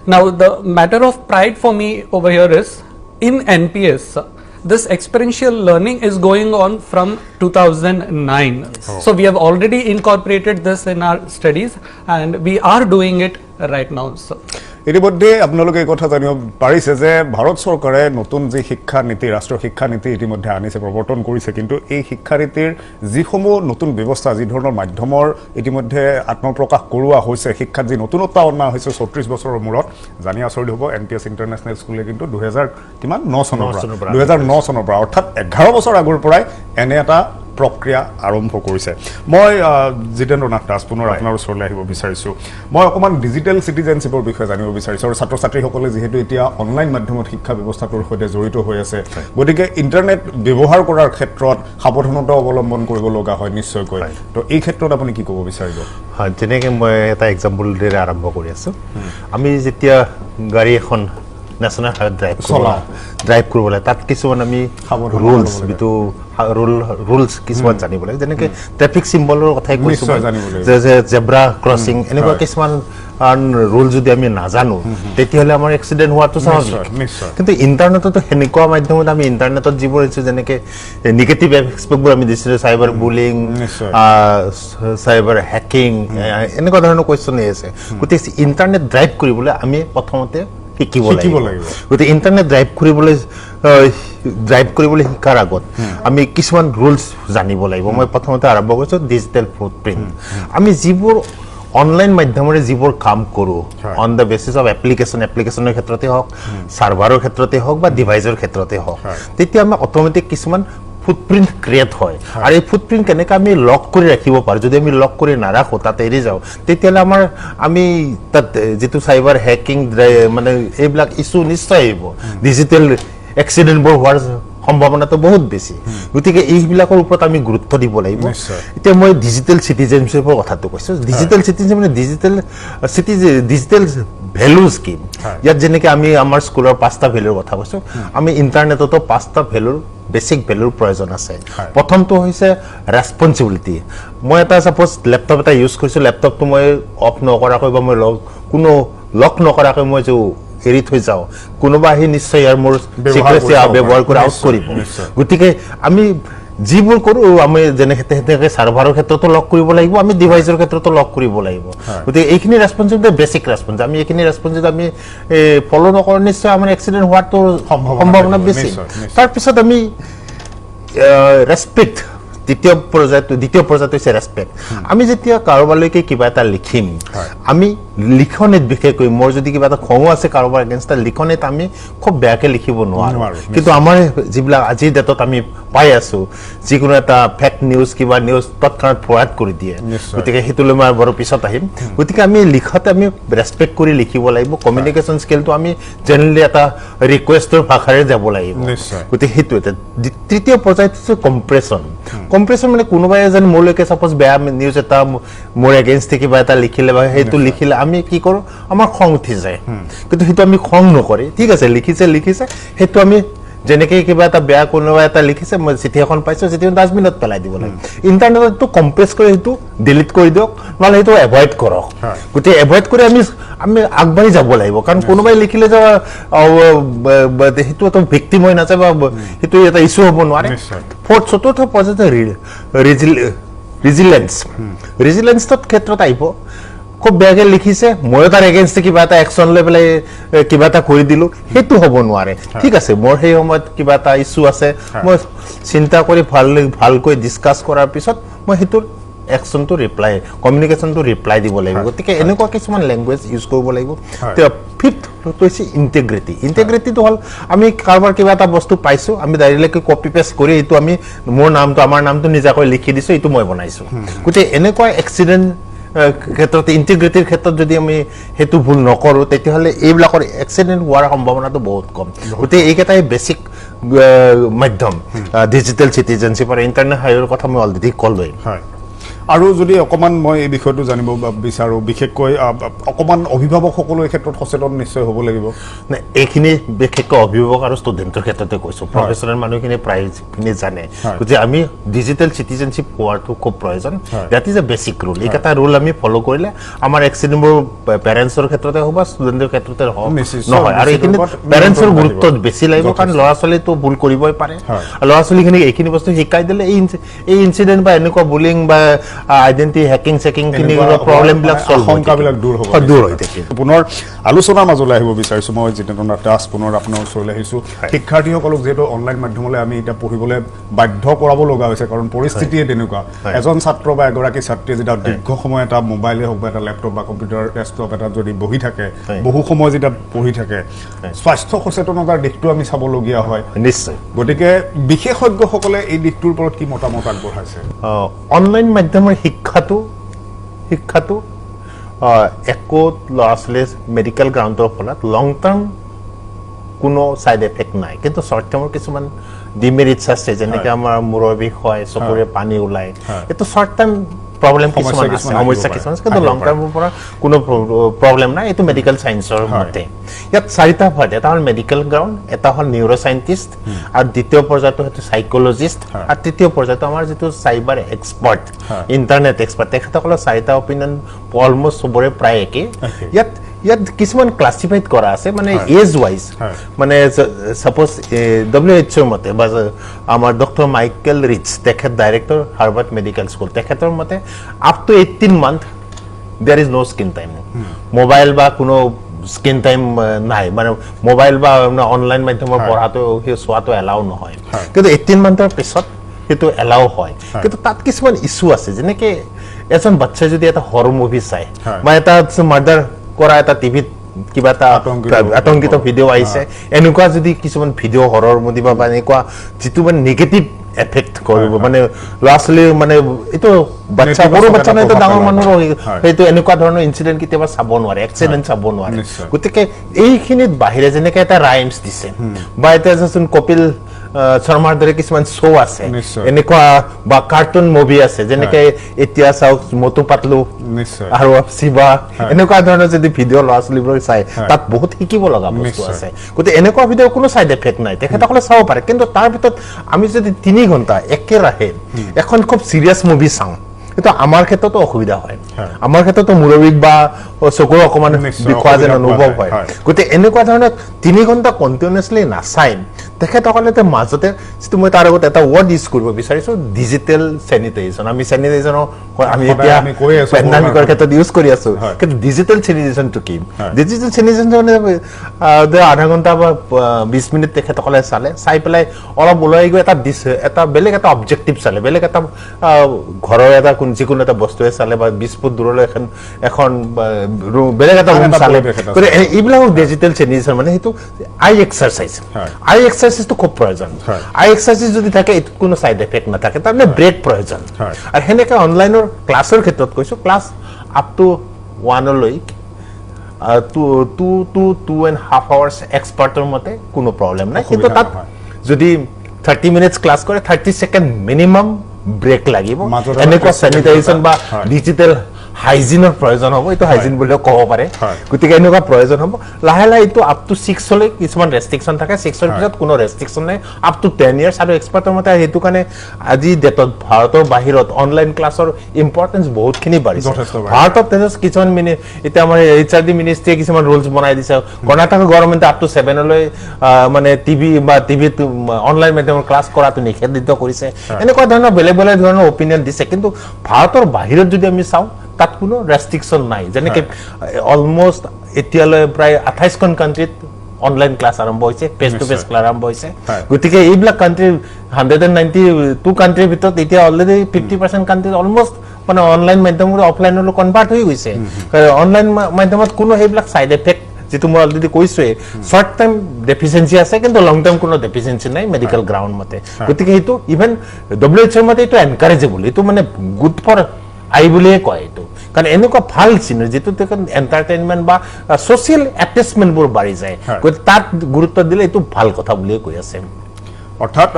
Now the matter of pride for me over here is, in NPS, this experiential learning is going on from 2009. So we have already incorporated this in our studies and we are doing it right now. So ইতিমধ্যে আপোনালোকে এই কথা জানিব পাৰিছে যে ভাৰত চৰকাৰে নতুন যি শিক্ষা নীতি, ৰাষ্ট্ৰীয় শিক্ষা নীতি ইতিমধ্যে আনিছে, প্ৰৱৰ্তন কৰিছে, কিন্তু এই শিক্ষা নীতিৰ যিসমূহ নতুন ব্যৱস্থা, যি ধৰণৰ মাধ্যমৰ ইতিমধ্যে আত্মপ্ৰকাশ কৰোৱা হৈছে, শিক্ষাত যি নতুনত্ব অনা হৈছে 34 বছৰৰ মূৰত, জানি আচৰিত হ'ব NPS ইণ্টাৰনেশ্যনেল স্কুলে কিন্তু 2009 চনৰ পৰা অৰ্থাৎ 11 বছৰ আগৰ পৰাই এনে এটা প্ৰক্ৰিয়া আৰম্ভ কৰিছে। মই জিতেন্দ্ৰ নাথ দাস পুনৰ আপোনাৰ ওচৰলৈ আহিব বিচাৰিছোঁ। মই অকণমান ডিজিটেল চিটিজেনশ্বিপৰ বিষয়ে জানিব বিচাৰিছোঁ, আৰু ছাত্ৰ ছাত্ৰীসকলে যিহেতু এতিয়া অনলাইন মাধ্যমত শিক্ষা ব্যৱস্থাটোৰ সৈতে জড়িত হৈ আছে, গতিকে ইণ্টাৰনেট ব্যৱহাৰ কৰাৰ ক্ষেত্ৰত সাৱধানতা অৱলম্বন কৰিব লগা হয় নিশ্চয়কৈ। তো এই ক্ষেত্ৰত আপুনি কি ক'ব বিচাৰিব? হয়, যেনেকৈ মই এটা এক্সাম্পলৰে আৰম্ভ কৰি আছোঁ। আমি যেতিয়া গাড়ী এখন নেশ্যনেল হাইৱেত ড্ৰাইভ কৰিব লাগে, তাত কিছুমান আমি ৰুলছ ৰুলছ কিছুমান জানিব লাগে, যেনেকৈ ট্ৰেফিক চিম্বলৰ কথাই কৈছোঁ যে জেব্ৰা ক্ৰচিং, এনেকুৱা কিছুমান ৰুল যদি আমি নাজানো তেতিয়াহ'লে আমাৰ এক্সিডেণ্ট হোৱাটো স্বাভাৱিক। কিন্তু ইণ্টাৰনেটতো সেনেকুৱা মাধ্যমত আমি ইণ্টাৰনেটত যিবোৰ দিছোঁ, যেনেকৈ নিগেটিভ এক্সপেক্টবোৰ আমি দিছিলোঁ, চাইবাৰ বুলিং, চাইবাৰ হেকিং, এনেকুৱা ধৰণৰ কুৱেশ্যন আছে। গতিকে ইণ্টাৰনেট ড্ৰাইভ কৰিবলৈ আমি প্ৰথমতে শিকিব লাগিব। গতিকে ইণ্টাৰনেট ড্ৰাইভ কৰিবলৈ শিকাৰ আগত আমি কিছুমান ৰুলছ জানিব লাগিব। মই প্ৰথমতে আৰম্ভ কৰিছোঁ ডিজিটেল ফুটপ্ৰিণ্ট। আমি যিবোৰ অনলাইন মাধ্যমেৰে যিবোৰ কাম কৰোঁ, অন দ্য বেচিছ অফ এপ্লিকেশ্যনৰ ক্ষেত্ৰতে হওক, ছাৰ্ভাৰৰ ক্ষেত্ৰতে হওক বা ডিভাইচৰ ক্ষেত্ৰতে হওক, তেতিয়া আমাৰ অট'মেটিক কিছুমান ফুটপ্ৰিণ্ট ক্ৰিয়েট হয়। আৰু এই ফুটপ্ৰিণ্ট কেনেকৈ আমি লক কৰি ৰাখিব পাৰোঁ, যদি আমি লক কৰি নাৰাখোঁ, তাত এৰি যাওঁ, তেতিয়াহ'লে আমি তাত যিটো চাইবাৰ হেকিং মানে এইবিলাক ইছ্যু নিশ্চয় আহিব, ডিজিটেল এক্সিডেণ্টবোৰ হোৱাৰ সম্ভাৱনাটো বহুত বেছি। গতিকে এইবিলাকৰ ওপৰত আমি গুৰুত্ব দিব লাগিব। এতিয়া মই ডিজিটেল চিটিজেনশ্বিপৰ কথাটো কৈছোঁ। ডিজিটেল চিটিজেনশ্বিপ মানে ডিজিটেল ভেলু স্কিম। ইয়াত যেনেকৈ আমি আমাৰ স্কুলৰ 5টা ভেলুৰ কথা কৈছোঁ, আমি ইণ্টাৰনেটতো 5টা বেচিক ভেলুৰ প্ৰয়োজন আছে। প্ৰথমটো হৈছে ৰেছপনচিবিলিটি। মই এটা ছাপ'জ লেপটপ এটা ইউজ কৰিছোঁ, লেপটপটো মই অফ নকৰাকৈ বা মই কোনো লক নকৰাকৈ মই এৰি থৈ যাওঁ, কোনোবা আহি নিশ্চয় ইয়াৰ মোৰ চিক্ৰেচি ব্যৱহাৰ কৰি আউট কৰিব। গতিকে আমি যিবোৰ কৰোঁ, আমি যেনেকৈ ছাৰ্ভাৰৰ ক্ষেত্ৰতো লক কৰিব লাগিব, আমি ডিভাইচৰ ক্ষেত্ৰতো লক কৰিব লাগিব। গতিকে এইখিনি ৰেছপনচিবিলিটি বেচিক ৰেছপনচিবিলিটি। আমি এইখিনি ৰেছপনচিবিলিটি আমি ফ'ল' নকৰোঁ, নিশ্চয় আমাৰ এক্সিডেণ্ট হোৱাটো সম্ভাৱনা বেছি। তাৰপিছত আমি ৰেছপেক্ট, দ্বিতীয় পৰ্যায়টো হৈছে ৰেছপেক্ট। আমি যেতিয়া কাৰোবালৈকে কিবা এটা লিখিম, আমি লিখনিত বিশেষকৈ মোৰ যদি কিবা এটা খঙো আছে কাৰোবাৰ এগেইনষ্ট, লিখনিত আমি খুব বেয়াকৈ লিখিব নোৱাৰোঁ। কিন্তু আমাৰ যিবিলাক আজিৰ ডেটত আমি পাই আছোঁ, যিকোনো এটা ফেক নিউজ, কিবা নিউজ তৎক্ষণাত ফৰৱাৰ্ড কৰি দিয়ে। গতিকে সেইটোলৈ মই বাৰু পিছত আহিম। গতিকে আমি লিখাতে আমি ৰেছপেক্ট কৰি লিখিব লাগিব। কমিউনিকেশ্যন স্কিলটো আমি জেনেৰেলি এটা ৰিকুৱেষ্টৰ ভাষাৰে যাব লাগিব। গতিকে সেইটো এটা। তৃতীয় পৰ্যায়টো হৈছে কম্প্ৰেছন। কম্প্ৰেছন মানে কোনোবাই যেন মোৰলৈকে ছাপ'জ বেয়া নিউজ এটা মোৰ এগেইনষ্টে কিবা এটা লিখিলে বা সেইটো লিখিলে আমি কি কৰোঁ, আমাৰ খং উঠি যায়। কিন্তু সেইটো আমি খং নকৰি, ঠিক আছে লিখিছে, সেইটো আমি যেনেকৈ কিবা এটা বেয়া কোনোবা এটা লিখিছে, মই চিঠি এখন পাইছোঁ, চিঠিখন ডাষ্টবিনত পেলাই দিব লাগে। ইণ্টাৰনেটটো কম্প্ৰেছ কৰি সেইটো ডিলিট কৰি দিয়ক, নহ'লে সেইটো এভইড কৰক। গতিকে এভইড কৰি আমি আগবাঢ়ি যাব লাগিব। কাৰণ কোনোবাই লিখিলে যে সেইটো এটা ভিক্টিম হৈ নাযায় বা সেইটো এটা ইছ্যু হ'ব নোৱাৰে। চতুৰ্থ পৰ্যায়ত ৰেজিলেঞ্চৰ ক্ষেত্ৰত আহিব। খুব বেয়াকৈ লিখিছে, ময়ো তাৰ এগেইনষ্টে কিবা এটা একশ্যন লৈ পেলাই কিবা এটা কৰি দিলোঁ, সেইটো হ'ব নোৱাৰে। ঠিক আছে, মোৰ সেই সময়ত কিবা এটা ইছ্যু আছে, মই চিন্তা কৰি ভালকৈ ডিছকাছ কৰাৰ পিছত মই সেইটোৰ একশ্যনটো কমিউনিকেশ্যনটো ৰিপ্লাই দিব লাগিব। গতিকে এনেকুৱা কিছুমান লেংগুৱেজ ইউজ কৰিব লাগিব। ফিফ্থ কনচেপ্টটো হৈছে ইণ্টিগ্ৰিটিটো হ'ল আমি কাৰোবাৰ কিবা এটা বস্তু পাইছোঁ আমি ডাইৰেক্টলি কপি পেষ্ট কৰি এইটো আমি আমাৰ নামটো নিজাকৈ লিখি দিছোঁ এইটো মই বনাইছোঁ গতিকে এনেকুৱা এক্সিডেণ্ট ক্ষেত্ৰত ইণ্টিগ্ৰিটিৰ ক্ষেত্ৰত যদি আমি সেইটো ভুল নকৰোঁ তেতিয়াহ'লে এইবিলাকৰ এক্সিডেণ্ট হোৱাৰ সম্ভাৱনাটো বহুত কম গতিকে এইকেইটাই বেছিক মাধ্যম ডিজিটেল চিটিজেনশ্বিপ আৰু ইণ্টাৰনেট হাইৱেৰ কথা মই অলৰেডি ক'লোৱেই হয় আৰু যদি অকমান মই এই বিষয়টো জানিব বিচাৰোঁ বিশেষকৈ অকমান অভিভাৱকসকলো এই ক্ষেত্ৰত সচেতন নিশ্চয় হ'ব লাগিব এইখিনি বিশেষকৈ অভিভাৱক আৰু ষ্টুডেণ্টৰ ক্ষেত্ৰতে কৈছোঁ প্ৰফেচনেল মানুহখিনি প্ৰায়খিনি জানে গতিকে আমি ডিজিটেল চিটিজেনশ্বিপ হোৱাটো খুব প্ৰয়োজন that is a basic rule এইকেইটা ৰুল আমি ফ'ল' কৰিলে আমাৰ এক্সিডেণ্টবোৰ পেৰেণ্টছৰ ক্ষেত্ৰতে হওক বা ষ্টুডেণ্টৰ ক্ষেত্ৰতে হওক নহয় আৰু এইখিনি পেৰেণ্টছৰ গুৰুত্ব বেছি লাগিব কাৰণ ল'ৰা ছোৱালীটো ভুল কৰিবই পাৰে ল'ৰা ছোৱালীখিনিক এইখিনি বস্তু শিকাই দিলে এই ইনচিডেণ্ট বা এনেকুৱা বুলিং বা আইডেন্টি হ্যাকিং চেকিং প্ৰব্লেমবিলাক আশংকাবিলাক দূৰ হৈ থাকে পুনৰ আলোচনাৰ মাজলৈ আহিব বিচাৰিছোঁ মই জিতেন্দ্ৰনাথ দাস পুনৰ আপোনাৰ ওচৰলৈ আহিছোঁ শিক্ষাৰ্থীসকলক যিহেতু অনলাইন মাধ্যমলৈ আমি এতিয়া পঢ়িবলৈ বাধ্য কৰাব লগা হৈছে কাৰণ পৰিস্থিতিয়ে তেনেকুৱা এজন ছাত্ৰ বা এগৰাকী ছাত্ৰীয়ে যেতিয়া দীৰ্ঘ সময় এটা মোবাইলে হওক বা এটা লেপটপ বা কম্পিউটাৰ ডেস্কটপ এটাত যদি বহি থাকে বহু সময় যেতিয়া পঢ়ি থাকে স্বাস্থ্য সচেতনতাৰ দিশটো আমি চাবলগীয়া হয় নিশ্চয় গতিকে বিশেষজ্ঞসকলে এই দিশটোৰ ওপৰত কি মতামত আগবঢ়াইছে অনলাইন মাধ্যমৰ শিক্ষাটো একো ল'ৰা ছোৱালীৰ মেডিকেল গ্ৰাউণ্ডৰ ফলত লং টাৰ্ম কোনো ছাইড এফেক্ট নাই কিন্তু শ্বৰ্ট টাৰ্মৰ কিছুমান ডিমেৰিটছ আছে যেনেকৈ আমাৰ মূৰৰ বিষ হয় চকুৰে পানী ওলায় এইটো শ্বৰ্ট টাৰ্ম প্ৰব্লেম কিছুমান আছে সমস্যা কিছুমান কিন্তু লং টাৰ্মৰ পৰা কোনো প্ৰব্লেম নাই এইটো মেডিকেল চায়েন্সৰ মতে ইয়াত চাৰিটা ভাগ এটা হ'ল মেডিকেল গ্ৰাউণ্ড এটা হ'ল নিউৰ' চাইণ্টিষ্ট আৰু দ্বিতীয় পৰ্যায়টো সেইটো চাইক'লজিষ্ট আৰু তৃতীয় পৰ্যায়টো আমাৰ যিটো চাইবাৰ এক্সপাৰ্ট ইণ্টাৰনেট এক্সপাৰ্ট তেখেতসকলৰ চাৰিটা অপিনিয়ন অলমষ্ট চবৰে প্ৰায় একেই ইয়াত কিছুমান ক্লাছিফাইড কৰা আছে মানে এজ ৱাইজ মানে ছাপ'জ WHO মতে বা আমাৰ ডক্টৰ মাইকেল ৰিচ তেখেত ডাইৰেক্টৰ হাৰ্ভাৰ্ড মেডিকেল স্কুল তেখেতৰ মতে up to 18 month there is no' screen time mobile বা কোনো স্ক্ৰীন টাইম নাই মানে মোবাইল বা অনলাইন মাধ্যমৰ পঢ়াটো সেই চোৱাটো এলাও নহয় কিন্তু 18 মান্থৰ পিছত সেইটো এলাও হয় কিন্তু তাত কিছুমান ইছ্যু আছে যেনেকৈ এজন বাচ্চাই যদি এটা হৰৰ মুভি চায় বা এটা মাৰ্ডাৰ কৰা এটা টিভিত কিবা এটা আতংকিত ভিডিঅ' আহিছে এনেকুৱা যদি কিছুমান ভিডিঅ' হৰৰ মুভি বা এনেকুৱা যিটো মানে নিগেটিভ এফেক্ট কৰিব মানে ল'ৰা ছোৱালীৰ মানে এইটো বাচ্চা সৰু বাচ্চা নাই এইটো ডাঙৰ মানুহৰ সেইটো এনেকুৱা ধৰণৰ ইনচিডেণ্ট কেতিয়াবা চাব নোৱাৰে এক্সিডেণ্ট চাব নোৱাৰে গতিকে এইখিনিত বাহিৰে যেনেকৈ এটা ৰাইমছ দিছে বা এতিয়া যেচোন কপিল শৰ্মাৰ দৰে কিছুমান শ্ব' আছে এনেকুৱা বা কাৰ্টুন মুভি আছে যেনেকে এতিয়া চাওক মটু পাতলু আৰু শিৱা এনেকুৱা ধৰণৰ যদি ভিডিঅ' ল'ৰা ছোৱালীবোৰে চাই তাত বহুত শিকিব লগা বস্তু আছে গতিকে এনেকুৱা ভিডিঅ' কোনো চাইড এফেক্ট নাই তেখেতসকলে চাব পাৰে কিন্তু তাৰ ভিতৰত আমি যদি 3 ঘণ্টা একেৰাহে এখন খুব চিৰিয়াছ মুভি চাওঁ কিন্তু আমাৰ ক্ষেত্ৰতো অসুবিধা হয় আমাৰ ক্ষেত্ৰতো মূৰৰ বিষ বা চকুৰ অকণমান বিষোৱা যেন অনুভৱ হয় গতিকে এনেকুৱা ধৰণৰ 3 ঘণ্টা কণ্টিনিউৱাছলি নাচাই তেখেতসকলে মাজতে যিটো মই তাৰ আগত এটা ৱৰ্ড ইউজ কৰিব বিচাৰিছোঁ ডিজিটেল চেনিটাইজেশ্যন আমি চেনিটাইজেশ্যনৰ আমি এতিয়া পেণ্ডামিকৰ ক্ষেত্ৰত ইউজ কৰি আছোঁ কিন্তু ডিজিটেল চেনিটাইজেশ্যনটো কি ডিজিটেল চেনিটাইজেশ্যন আধা ঘণ্টা বা 20 মিনিট তেখেতসকলে চাই পেলাই অলপ ওলাই গৈ এটা বেলেগ এটা অবজেক্টিভ চালে বেলেগ এটা ঘৰৰ এটা যিকোনো এটা বস্তুৱে চালে বা 20 ফুট দূৰলৈ এখন বেলেগ এটা ৰুম চালে গতিকে এইবিলাক ডিজিটেল চেনিটাইজেশ্যন মানে সেইটো আই এক্সাৰচাইজটো খুব প্ৰয়োজন আই এক্সাৰচাইজ যদি থাকে এইটোত কোনো চাইড এফেক্ট নাথাকে তাৰমানে ব্ৰেক প্ৰয়োজন আৰু সেনেকৈ অনলাইনৰ ক্লাছৰ ক্ষেত্ৰত কৈছোঁ ক্লাছ আপ টু 1লৈ 2.5 hours এক্সপাৰ্টৰ মতে কোনো প্ৰব্লেম নাই কিন্তু তাত যদি 30 মিনিটছ ক্লাছ কৰে 30 ছেকেণ্ড মিনিমাম ব্ৰেক লাগিব এনেকুৱা চেনিটাইজেশ্যন বা ডিজিটেল হাইজিনৰ প্ৰয়োজন হ'ব এইটো হাইজিন বুলিও ক'ব পাৰে গতিকে এনেকুৱা প্ৰয়োজন হ'ব লাহে লাহে এইটো আপ টু 6লৈ কিছুমান ৰেষ্ট্ৰিকশ্যন থাকে 6ৰ পিছত কোনো ৰেষ্ট্ৰিকশ্যন নাই আপ টু 10 years আৰু এক্সপাৰ্টৰ মতে সেইটো কাৰণে আজি ডেটত ভাৰতৰ বাহিৰত অনলাইন ক্লাছৰ ইম্পৰ্টেঞ্চ বহুতখিনি বাঢ়িছে ভাৰতত কিছুমান এতিয়া আমাৰ HRD মিনিষ্ট্ৰীয়ে কিছুমান ৰুলছ বনাই দিছে কৰ্ণাটক গভৰ্ণমেণ্টে আপ টু 7লৈ মানে টিভিত অনলাইন মাধ্যমৰ ক্লাছ কৰাটো নিষেধিত কৰিছে এনেকুৱা ধৰণৰ বেলেগ বেলেগ ধৰণৰ অপিনিয়ন দিছে কিন্তু ভাৰতৰ বাহিৰত যদি আমি চাওঁ তাত কোনো ৰেষ্ট্ৰিকশ্যন নাই যেনেকৈ অলমষ্ট এতিয়ালৈ প্ৰায় 28খন কাণ্ট্ৰিত অনলাইন ক্লাছ আৰম্ভ হৈছে ফেচ টু ফেচ ক্লাছ আৰম্ভ হৈছে গতিকে এইবিলাক কাণ্ট্ৰি 192 কাণ্ট্ৰিৰ ভিতৰত এতিয়া অলৰেডি 50% কাণ্ট্ৰিত অলমষ্ট মানে অনলাইন মাধ্যমৰ অফলাইনলৈ কনভাৰ্ট হৈ গৈছে অনলাইন মাধ্যমত কোনো সেইবিলাক চাইড এফেক্ট যেটো মই অলৰেডি কৈছোৱে শৰ্ট টাইম ডেফিচিয়েন্সি আছে কিন্তু লং টাইম কোনো ডেফিচিয়েন্সি নাই মেডিকেল গ্ৰাউণ্ড মতে গতিকে এইটো ইভেন WHO মতে এইটো এনকাৰেজেবল এইটো মানে গুড ফৰ আই বুলিয়ে কয় এইটো কাৰণ এনেকুৱা ভাল চিনে যেটো এণ্টাৰটেইনমেণ্ট বা ছ'চিয়েল এটেচমেণ্টবোৰ বাঢ়ি যায় গতিকে তাত গুৰুত্ব দিলে এইটো ভাল কথা বুলিয়ে কৈ আছে অৰ্থাৎ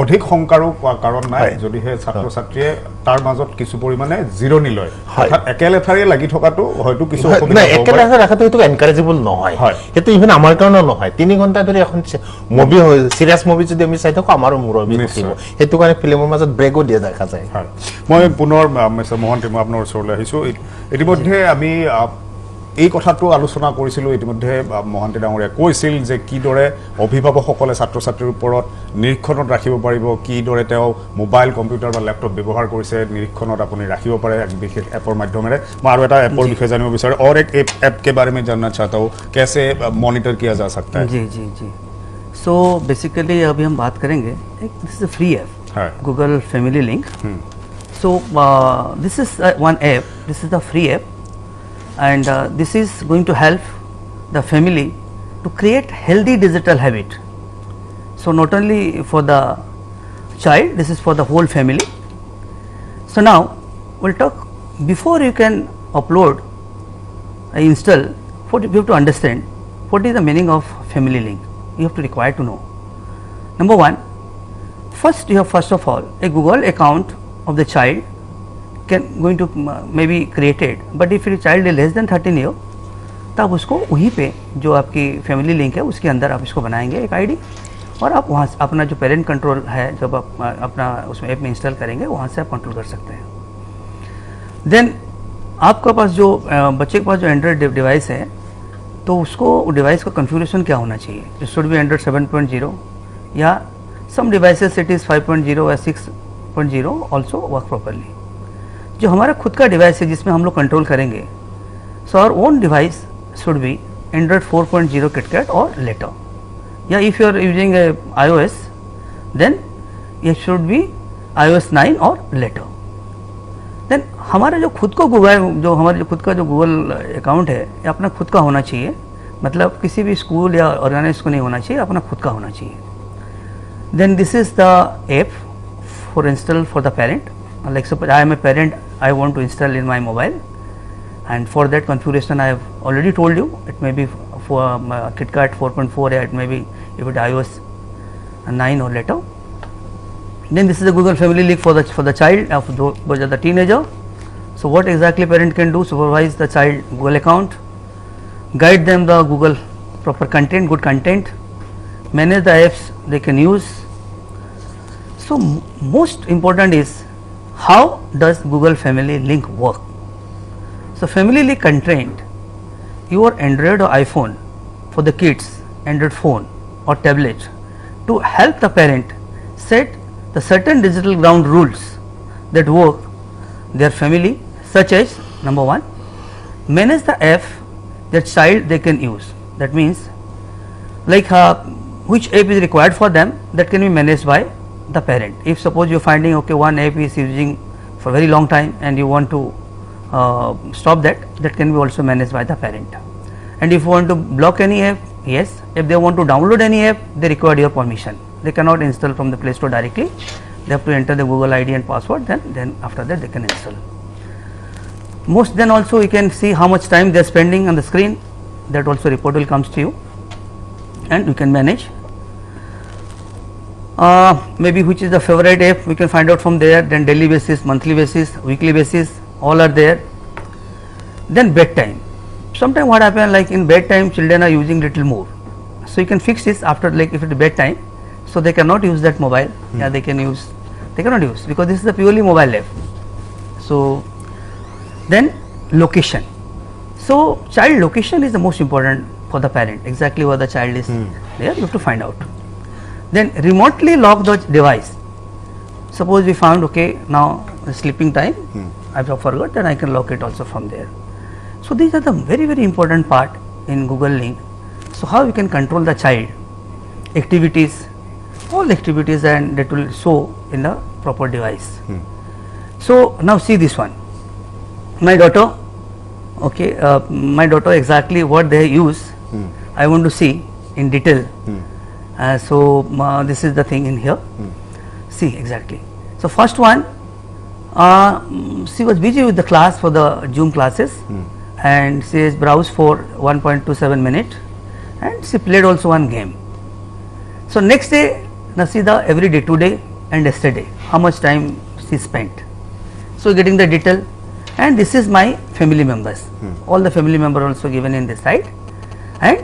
অধিক শংকাৰো কাৰণ নাই যদিহে ছাত্ৰ ছাত্ৰীয়ে তাৰ মাজত কিছু পৰিমাণে জিৰণি লয় অৰ্থাৎ একেলেঠাৰিয়ে লাগি থকাটো হয়তো কিছু অসুবিধা হ'ব পাৰে একেলেঠাৰিয়ে ৰাখাটো এইটো এনকাৰেজেবল নহয় সেইটো ইভেন আমাৰ কাৰণেও নহয় 3 ঘণ্টা ধৰি এখন মুভি চিৰিয়াছ মুভি যদি আমি চাই থাকো আমাৰো মূৰৰ বিষ উঠিব সেইটো কাৰণে ফিল্মৰ মাজত ব্ৰেকো দিয়া দেখা যায় মই পুনৰ মিষ্টাৰ মহন্তি মই আপোনাৰ ওচৰলৈ আহিছোঁ ইতিমধ্যে আমি এই কথাটো আলোচনা কৰিছিলোঁ ইতিমধ্যে মহন্তি ডাঙৰীয়াই কৈছিল যে কিদৰে অভিভাৱকসকলে ছাত্ৰ ছাত্ৰীৰ ওপৰত নিৰীক্ষণত ৰাখিব পাৰিব কিদৰে তেওঁ মোবাইল কম্পিউটাৰ বা লেপটপ ব্যৱহাৰ কৰিছে নিৰীক্ষণত আপুনি ৰাখিব পাৰে এক বিশেষ এপৰ মাধ্যমেৰে মই আৰু এটা এপৰ বিষয়ে জানিব বিচাৰোঁ और एक ऐप के बारे में जानना चाहता हूँ कैसे मॉनिटर किया जा सकता है जी जी जी सो बेसिकली अभी हम बात करेंगे एक this is a free app Google family link so this is one app this is the free app and this is going to help the family to create healthy digital habit. So not only for the child, this is for the whole family. So now we'll talk before you can upload install you have to understand what is the meaning of family link. You have to require to know. Number one, first of all a Google account of the child going to maybe created, but if your child is less than 13 year तो आप उसको वहीं पे जो आपकी family link है उसके अंदर आप इसको बनाएंगे एक आईडी और आप वहाँ अपना जो पेरेंट कंट्रोल है जब आप अपना उसमें ऐप में इंस्टॉल करेंगे वहाँ से आप कंट्रोल कर सकते हैं देन आपके पास जो बच्चे के पास जो एंड्रॉयड डिवाइस है तो उसको डिवाइस का कन्फिगरेशन क्या होना चाहिए इट शुड बी एंड्रॉयड 7.0 या सम डिवाइसेस इट इज़ 5.0 या 6.0 ऑल्सो वर्क प्रॉपरली जो हमारा खुद का डिवाइस है जिसमें हम लोग कंट्रोल करेंगे so our own device should be Android 4.0 KitKat or later या if you are using iOS then ये शुड बी iOS 9 और लेटर देन हमारा जो खुद को गूगल जो हमारा जो खुद का जो गूगल अकाउंट है ये अपना खुद का होना चाहिए मतलब किसी भी स्कूल या ऑर्गेनाइज को नहीं होना चाहिए अपना खुद का होना चाहिए then this is the app for install for the parent like suppose I am a parent I want to install in my mobile and for that configuration I have already told you it may be for KitKat 4.4 or it may be if it iOS 9 or later then this is the Google family link for the child of the teenager so what exactly parent can do supervise the child Google account guide them the Google proper content good content manage the apps they can use so most important is how does Google Family Link work? So family link contained your Android or iPhone for the kids, Android phone or tablet to help the parent set the certain digital ground rules that work their family such as number one, manage the app that child they can use. That means like which app is required for them that can be managed by the parent. If suppose you are finding okay one app is using for very long time and you want to stop that can be also managed by the parent. And if you want to block any app, yes, if they want to download any app they require your permission. They cannot install from the Play Store directly, they have to enter the Google ID and password then after that they can install. Most then also you can see how much time they are spending on the screen, that also report will comes to you and you can manage. Maybe which is the favorite app we can find out from there, then daily basis, monthly basis, weekly basis all are there. Then bedtime, sometimes what happen like in bedtime children are using little more, so you can fix this after like if it is bedtime so they cannot use that mobile yeah they cannot use because this is a purely mobile app. So then location, so child location is the most important for the parent, exactly where the child is there you have to find out. Then remotely lock the device, suppose we found okay now sleeping time I have forgot, then I can lock it also from there. So these are the very important part in Google Link. So how you can control the child activities, all activities and that will show in the proper device. So now see this one, my daughter Okay, my daughter exactly what they use, I want to see in detail. So this is the thing in here. See exactly. So first one, she was busy with the class for the Zoom classes, and she has browsed for 1.27 minutes, and she played also one game. So next day, now see the every day, today and yesterday, how much time she spent. So getting the detail, and this is my family members. All the family member also given in this side, and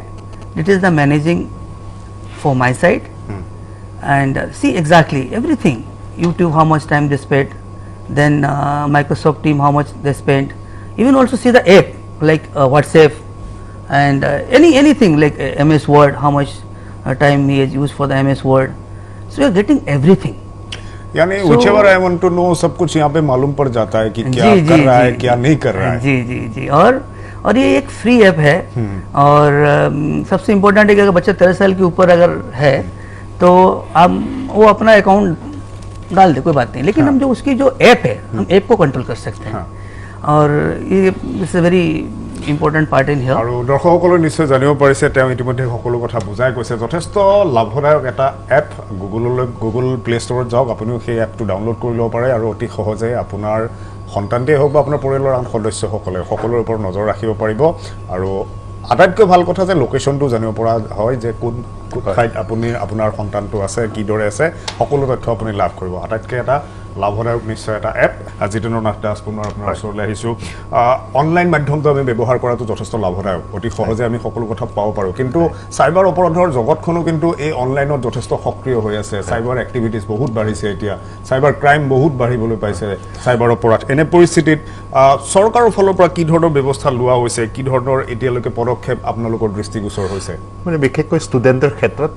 it is the managing for my side, and see exactly everything. YouTube how much time they spent, then Microsoft Team how much they spent, even also see the app like WhatsApp and anything like MS Word, how much time he has used for the MS Word. So you are getting everything. यानी So- whichever I want to know सब कुछ यहाँ पे मालूम पड़ जाता है कि क्या जी, कर जी, रहा है जी, क्या नहीं कर रहा है। जी जी जी और ये एक फ्री ऐप है, और सबसे इम्पोर्टेंट है कि अगर बच्चा 13 साल के ऊपर अगर है तो हम वो अपना अकाउंट डाल दे, कोई बात नहीं, लेकिन हम जो उसकी जो ऐप है हम ऐप को कंट्रोल कर सकते हैं, और ये it's a very important part in here. আৰু দৰ্শকসকলে নিশ্চয় জানিব পাৰিছে তেওঁ ইতিমধ্যে সকলো কথা বুজাই কৈছে। যথেষ্ট লাভদায়ক এটা এপ, গুগল প্লে ষ্টৰত যাওক, আপুনিও সেই এপটো ডাউনলোড কৰি ল'ব পাৰে আৰু অতি সহজে আপোনাৰ সন্তানটোৱেই হওক বা আপোনাৰ পৰিয়ালৰ আন সদস্যসকলে সকলোৰে ওপৰত নজৰ ৰাখিব পাৰিব। আৰু আটাইতকৈ ভাল কথা যে লোকেশ্যনটো জানিব পৰা হয় যে কোন ঠাইত আপুনি আপোনাৰ সন্তানটো আছে, কিদৰে আছে, সকলো তথ্য আপুনি লাভ কৰিব। আটাইতকৈ এটা লাভদায়ক নিশ্চয় এটা এপ। জিতেন্দ্ৰ নাথ দাস পুনৰ আপোনাৰ ওচৰলৈ আহিছোঁ। অনলাইন মাধ্যমটো আমি ব্যৱহাৰ কৰাটো যথেষ্ট লাভদায়ক, অতি সহজে আমি সকলো কথা পাব পাৰোঁ, কিন্তু চাইবাৰ অপৰাধৰ জগতখনো কিন্তু এই অনলাইনত যথেষ্ট সক্ৰিয় হৈ আছে। চাইবাৰ এক্টিভিটিজ বহুত বাঢ়িছে, এতিয়া চাইবাৰ ক্ৰাইম বহুত বাঢ়িবলৈ পাইছে, চাইবাৰ অপৰাধ। এনে পৰিস্থিতিত চৰকাৰৰ ফালৰ পৰা কি ধৰণৰ ব্যৱস্থা লোৱা হৈছে, কি ধৰণৰ এতিয়ালৈকে পদক্ষেপ আপোনালোকৰ দৃষ্টিগোচৰ হৈছে? মানে বিশেষকৈ ষ্টুডেণ্টৰ ক্ষেত্ৰত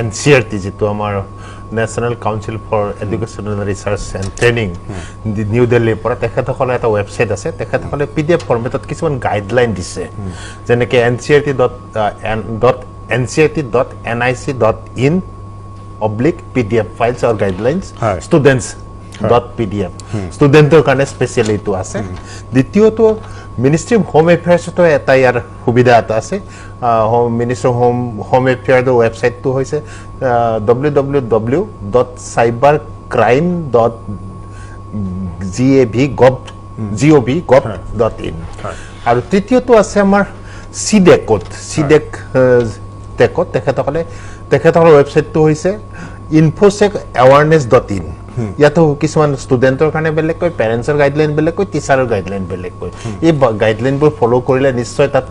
NCERT যিটো আমাৰ national council for educational research and training new দিল্লীৰ পৰা তেখেতসকলৰ এটা ৱেবছাইট আছে, তেখেতসকলে PDF ফৰ্মেটত কিছুমান গাইডলাইন দিছে, যেনেকৈ ncert.nic.in/PDF ফাইলছ অৰ গাইডলাইনছ ষ্টুডেণ্টছ .pdf ষ্টুডেণ্টৰ কাৰণে স্পেচিয়েল এইটো আছে। দ্বিতীয়টো মিনিষ্ট্ৰী অফ হোম এফেয়াৰ্ছতো এটা ইয়াৰ সুবিধা এটা আছে। মিনিষ্ট্ৰী অফ হোম এফেয়াৰ্ছৰ ৱেবছাইটটো হৈছে www.cybercrime.gov.in আৰু তৃতীয়টো আছে আমাৰ CDECত তেখেতসকলৰ ৱেবছাইটটো হৈছে infosec-awareness.in। ইয়াতো কিছুমান ষ্টুডেণ্টৰ কাৰণে বেলেগকৈ, পেৰেণ্টছৰ গাইডলাইন বেলেগকৈ, টিচাৰৰ গাইডলাইন বেলেগকৈ। এই গাইডলাইনবোৰ ফ'ল' কৰিলে নিশ্চয় তাত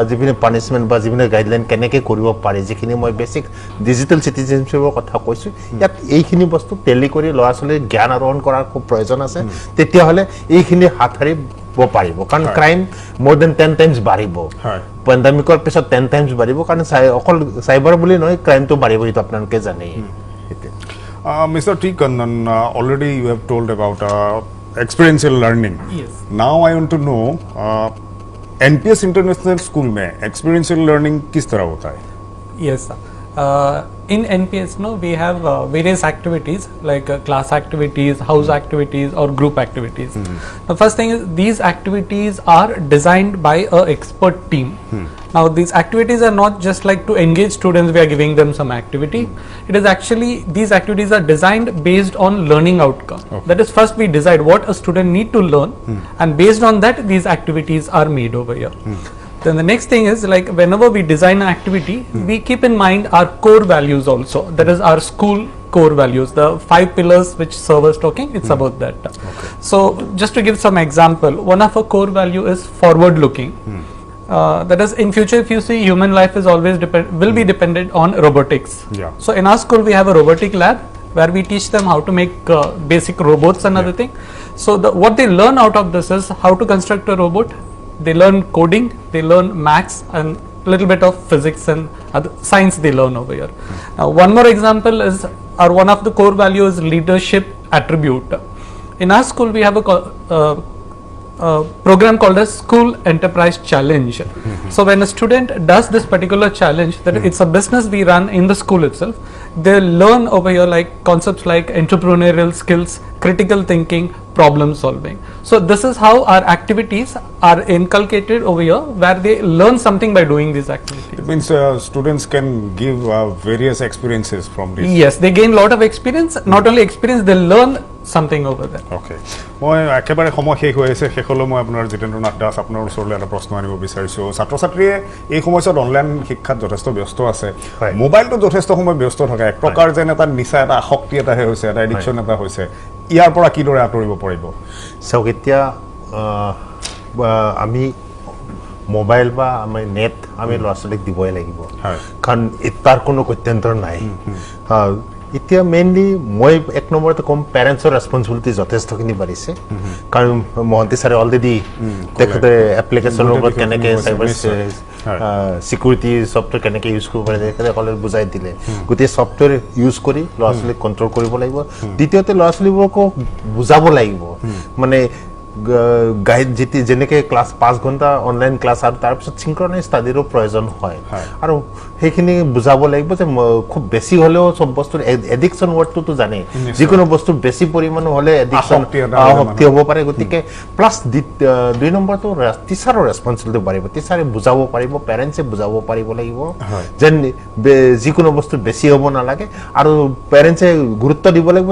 যিখিনি পানিছমেণ্ট বা যিখিনি গাইডলাইন কেনেকৈ কৰিব পাৰি, যিখিনি মই বেছিক ডিজিটেল চিটিজেনশ্বিপৰ কথা কৈছোঁ, ইয়াত এইখিনি বস্তু টেলি কৰি ল'ৰা ছোৱালীৰ জ্ঞান আহৰণ কৰাৰ খুব প্ৰয়োজন আছে। তেতিয়াহ'লে এইখিনি হাত সাৰিব পাৰিব, কাৰণ ক্ৰাইম মোৰ দেন 10 টাইমছ বাঢ়িব, পেণ্ডামিকৰ পিছত 10 টাইমছ বাঢ়িব, কাৰণ অকল চাইবাৰ বুলি নহয়, ক্ৰাইমটো বাঢ়িব, এইটো আপোনালোকে জানেই। Mr. T. Kannan, already you have told about experiential learning. Yes. Now I want to know NPS International School में experiential learning किस तरह होता है? Yes, sir. In NPS, we have various activities like class activities, house activities, or group activities. The first thing is these activities are designed by a expert team. Now, these activities are not just like to engage students, we are giving them some activity. It is actually, these activities are designed based on learning outcome. That is, first we decide what a student need to learn, and based on that, these activities are made over here. Then the next thing is, like, whenever we design an activity, we keep in mind our core values also. That is our school core values, the 5 pillars which serve us talking, it's about that. So just to give some example, one of our core value is forward looking. That is, in future, if you see, human life is always will be dependent on robotics. Yeah. So in our school, we have a robotic lab where we teach them how to make basic robots and other thing. So what they learn out of this is how to construct a robot. They learn coding, they learn maths, and a little bit of physics and other science they learn over here. Now, one more example is one of the core values is leadership attribute. In our school, we have a program called as School Enterprise Challenge. So when a student does this particular challenge, that it's a business we run in the school itself, they learn over here like concepts like entrepreneurial skills, critical thinking, problem solving. So this is how our activities are inculcated over here, where they learn something by doing these activities. It means students can give various experiences from this. Yes, they gain a lot of experience. Not only experience, they learn something over there. Okay মই একেবাৰে সময় শেষ হৈ আছে শেষলৈ মই আপোনাৰ জিতেন্দ্ৰ নাথ দাস আপোনাৰ ওচৰলৈ এটা প্ৰশ্ন আনিব বিচাৰিছোঁ ছাত্ৰ ছাত্ৰীয়ে এই সময়ছোৱাত অনলাইন শিক্ষাত যথেষ্ট ব্যস্ত আছে হয়। মোবাইলটো যথেষ্ট সময় ব্যস্ত থাকে এক প্ৰকাৰ যেন এটা নিচা এটা আসক্তি এটাহে হৈছে এটা এডিকশ্যন এটা হৈছে ইয়াৰ পৰা কিদৰে আঁতৰিব পাৰিব চাওক এতিয়া আমি মোবাইল বা আমি নেট আমি ল'ৰা ছোৱালীক দিবই লাগিব হয়। কাৰণ তাৰ কোনো গত্যন্তৰ নাই এতিয়া মেইনলি মই এক নম্বৰতে ক'ম পেৰেণ্টছৰ ৰেছপনচিবিলিটি যথেষ্টখিনি বাঢ়িছে কাৰণ মহন্তি ছাৰে অলৰেডি তেখেতে এপ্লিকেশ্যনৰ ওপৰত কেনেকৈ চাইবাৰ ছিকিউৰিটি ছফ্টৱেৰ কেনেকৈ ইউজ কৰিব পাৰে তেখেতে অলৰেডি বুজাই দিলে গোটেই ছফ্টৱেৰ ইউজ কৰি ল'ৰা ছোৱালীক কণ্ট্ৰল কৰিব লাগিব দ্বিতীয়তে ল'ৰা ছোৱালীবোৰকো বুজাব লাগিব মানে গাইড যেনেকৈ ক্লাছ 5 ঘণ্টা অনলাইন ক্লাছ আৰু তাৰপিছত চিংক্ৰনাইজ ষ্টাডিৰো প্ৰয়োজন হয় আৰু সেইখিনি বুজাব লাগিব যে খুব বেছি হ'লেও চব বস্তুৰ এডিকশ্যন ৱৰ্ডটোতো জানে যিকোনো বস্তুৰ বেছি পৰিমাণো হ'লে এডিকশ্যন আসক্তি হ'ব পাৰে গতিকে প্লাছ 2 নম্বৰটো টিচাৰৰ ৰেছপনচিবিলিটি বাঢ়িব টিচাৰে বুজাব পাৰিব পেৰেণ্টছে বুজাব পাৰিব লাগিব যেন যিকোনো বস্তু বেছি হ'ব নালাগে আৰু পেৰেণ্টছে গুৰুত্ব দিব লাগিব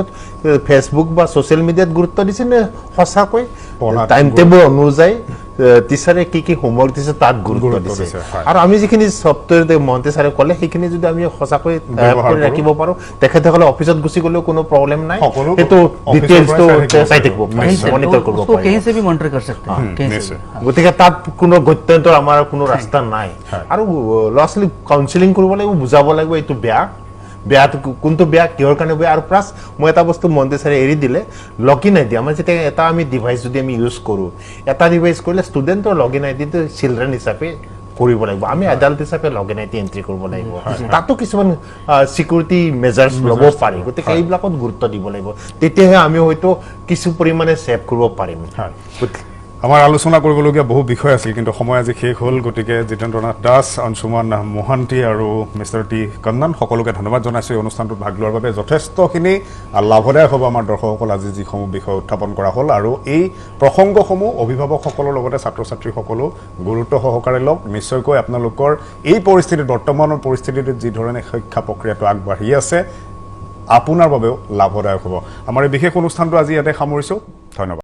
ফেচবুক বা ছ'চিয়েল মিডিয়াত গুৰুত্ব দিছে নে সঁচাকৈ টাইম টেবল অনুযায়ী টিচাৰে কি হোমৱৰ্ক দিছে তাত গুৰুত্ব দিছে আৰু আমি যিখিনি ছফ্টৱেৰ মহন্তি ছাৰে ক'লে সেইখিনি যদি আমি সঁচাকৈ কৰি ৰাখিব পাৰোঁ তেখেতসকলে অফিচত গুচি গ'লেও কোনো প্ৰব্লেম নাই সেইটো ডিটেইলছটো চাই থাকিব মনিটৰ কৰিব उसको कहीं से भी मॉनिटर कर सकते हैं कहीं से भी। গতিকে তাত কোনো গত্যন্তৰ আমাৰ কোনো ৰাস্তা নাই আৰু ল'ৰা ছোৱালীক কাউন্সিলিং কৰিব লাগিব বুজাব লাগিব এইটো বেয়াটো কোনটো বেয়া কিহৰ কাৰণে বেয়া আৰু প্লাছ মই এটা বস্তু মহন্তি ছাৰে এৰি দিলে লগ ইন আই ডি আমাৰ যেতিয়া এটা আমি ডিভাইচ যদি আমি ইউজ কৰোঁ এটা ডিভাইচ কৰিলে ষ্টুডেণ্টৰ লগ ইন আই ডিটো চিলড্ৰেন হিচাপে কৰিব লাগিব আমি এডাল্ট হিচাপে লগ ইন আই ডি এণ্ট্ৰি কৰিব লাগিব তাতো কিছুমান ছিকিউৰিটি মেজাৰ্ছ ল'ব পাৰি গতিকে এইবিলাকত গুৰুত্ব দিব লাগিব তেতিয়াহে আমি হয়তো কিছু পৰিমাণে ছেভ কৰিব পাৰিম আমাৰ আলোচনা কৰিবলগীয়া বহু বিষয় আছিল কিন্তু সময় আজি শেষ হ'ল গতিকে জিতেন্দ্ৰ নাথ দাস অঞ্চুমান মহান্তি আৰু মিষ্টাৰ টি কন্নন সকলোকে ধন্যবাদ জনাইছোঁ এই অনুষ্ঠানটোত ভাগ লোৱাৰ বাবে যথেষ্টখিনি লাভদায়ক হ'ব আমাৰ দৰ্শকসকল আজি যিসমূহ বিষয় উত্থাপন কৰা হ'ল আৰু এই প্ৰসংগসমূহ অভিভাৱকসকলৰ লগতে ছাত্ৰ ছাত্ৰীসকলো গুৰুত্ব সহকাৰে লওক নিশ্চয়কৈ আপোনালোকৰ এই পৰিস্থিতিত বৰ্তমানৰ পৰিস্থিতিত যি ধৰণে শিক্ষা প্ৰক্ৰিয়াটো আগবাঢ়ি আছে আপোনাৰ বাবেও লাভদায়ক হ'ব আমাৰ এই বিশেষ অনুষ্ঠানটো আজি ইয়াতে সামৰিছোঁ ধন্যবাদ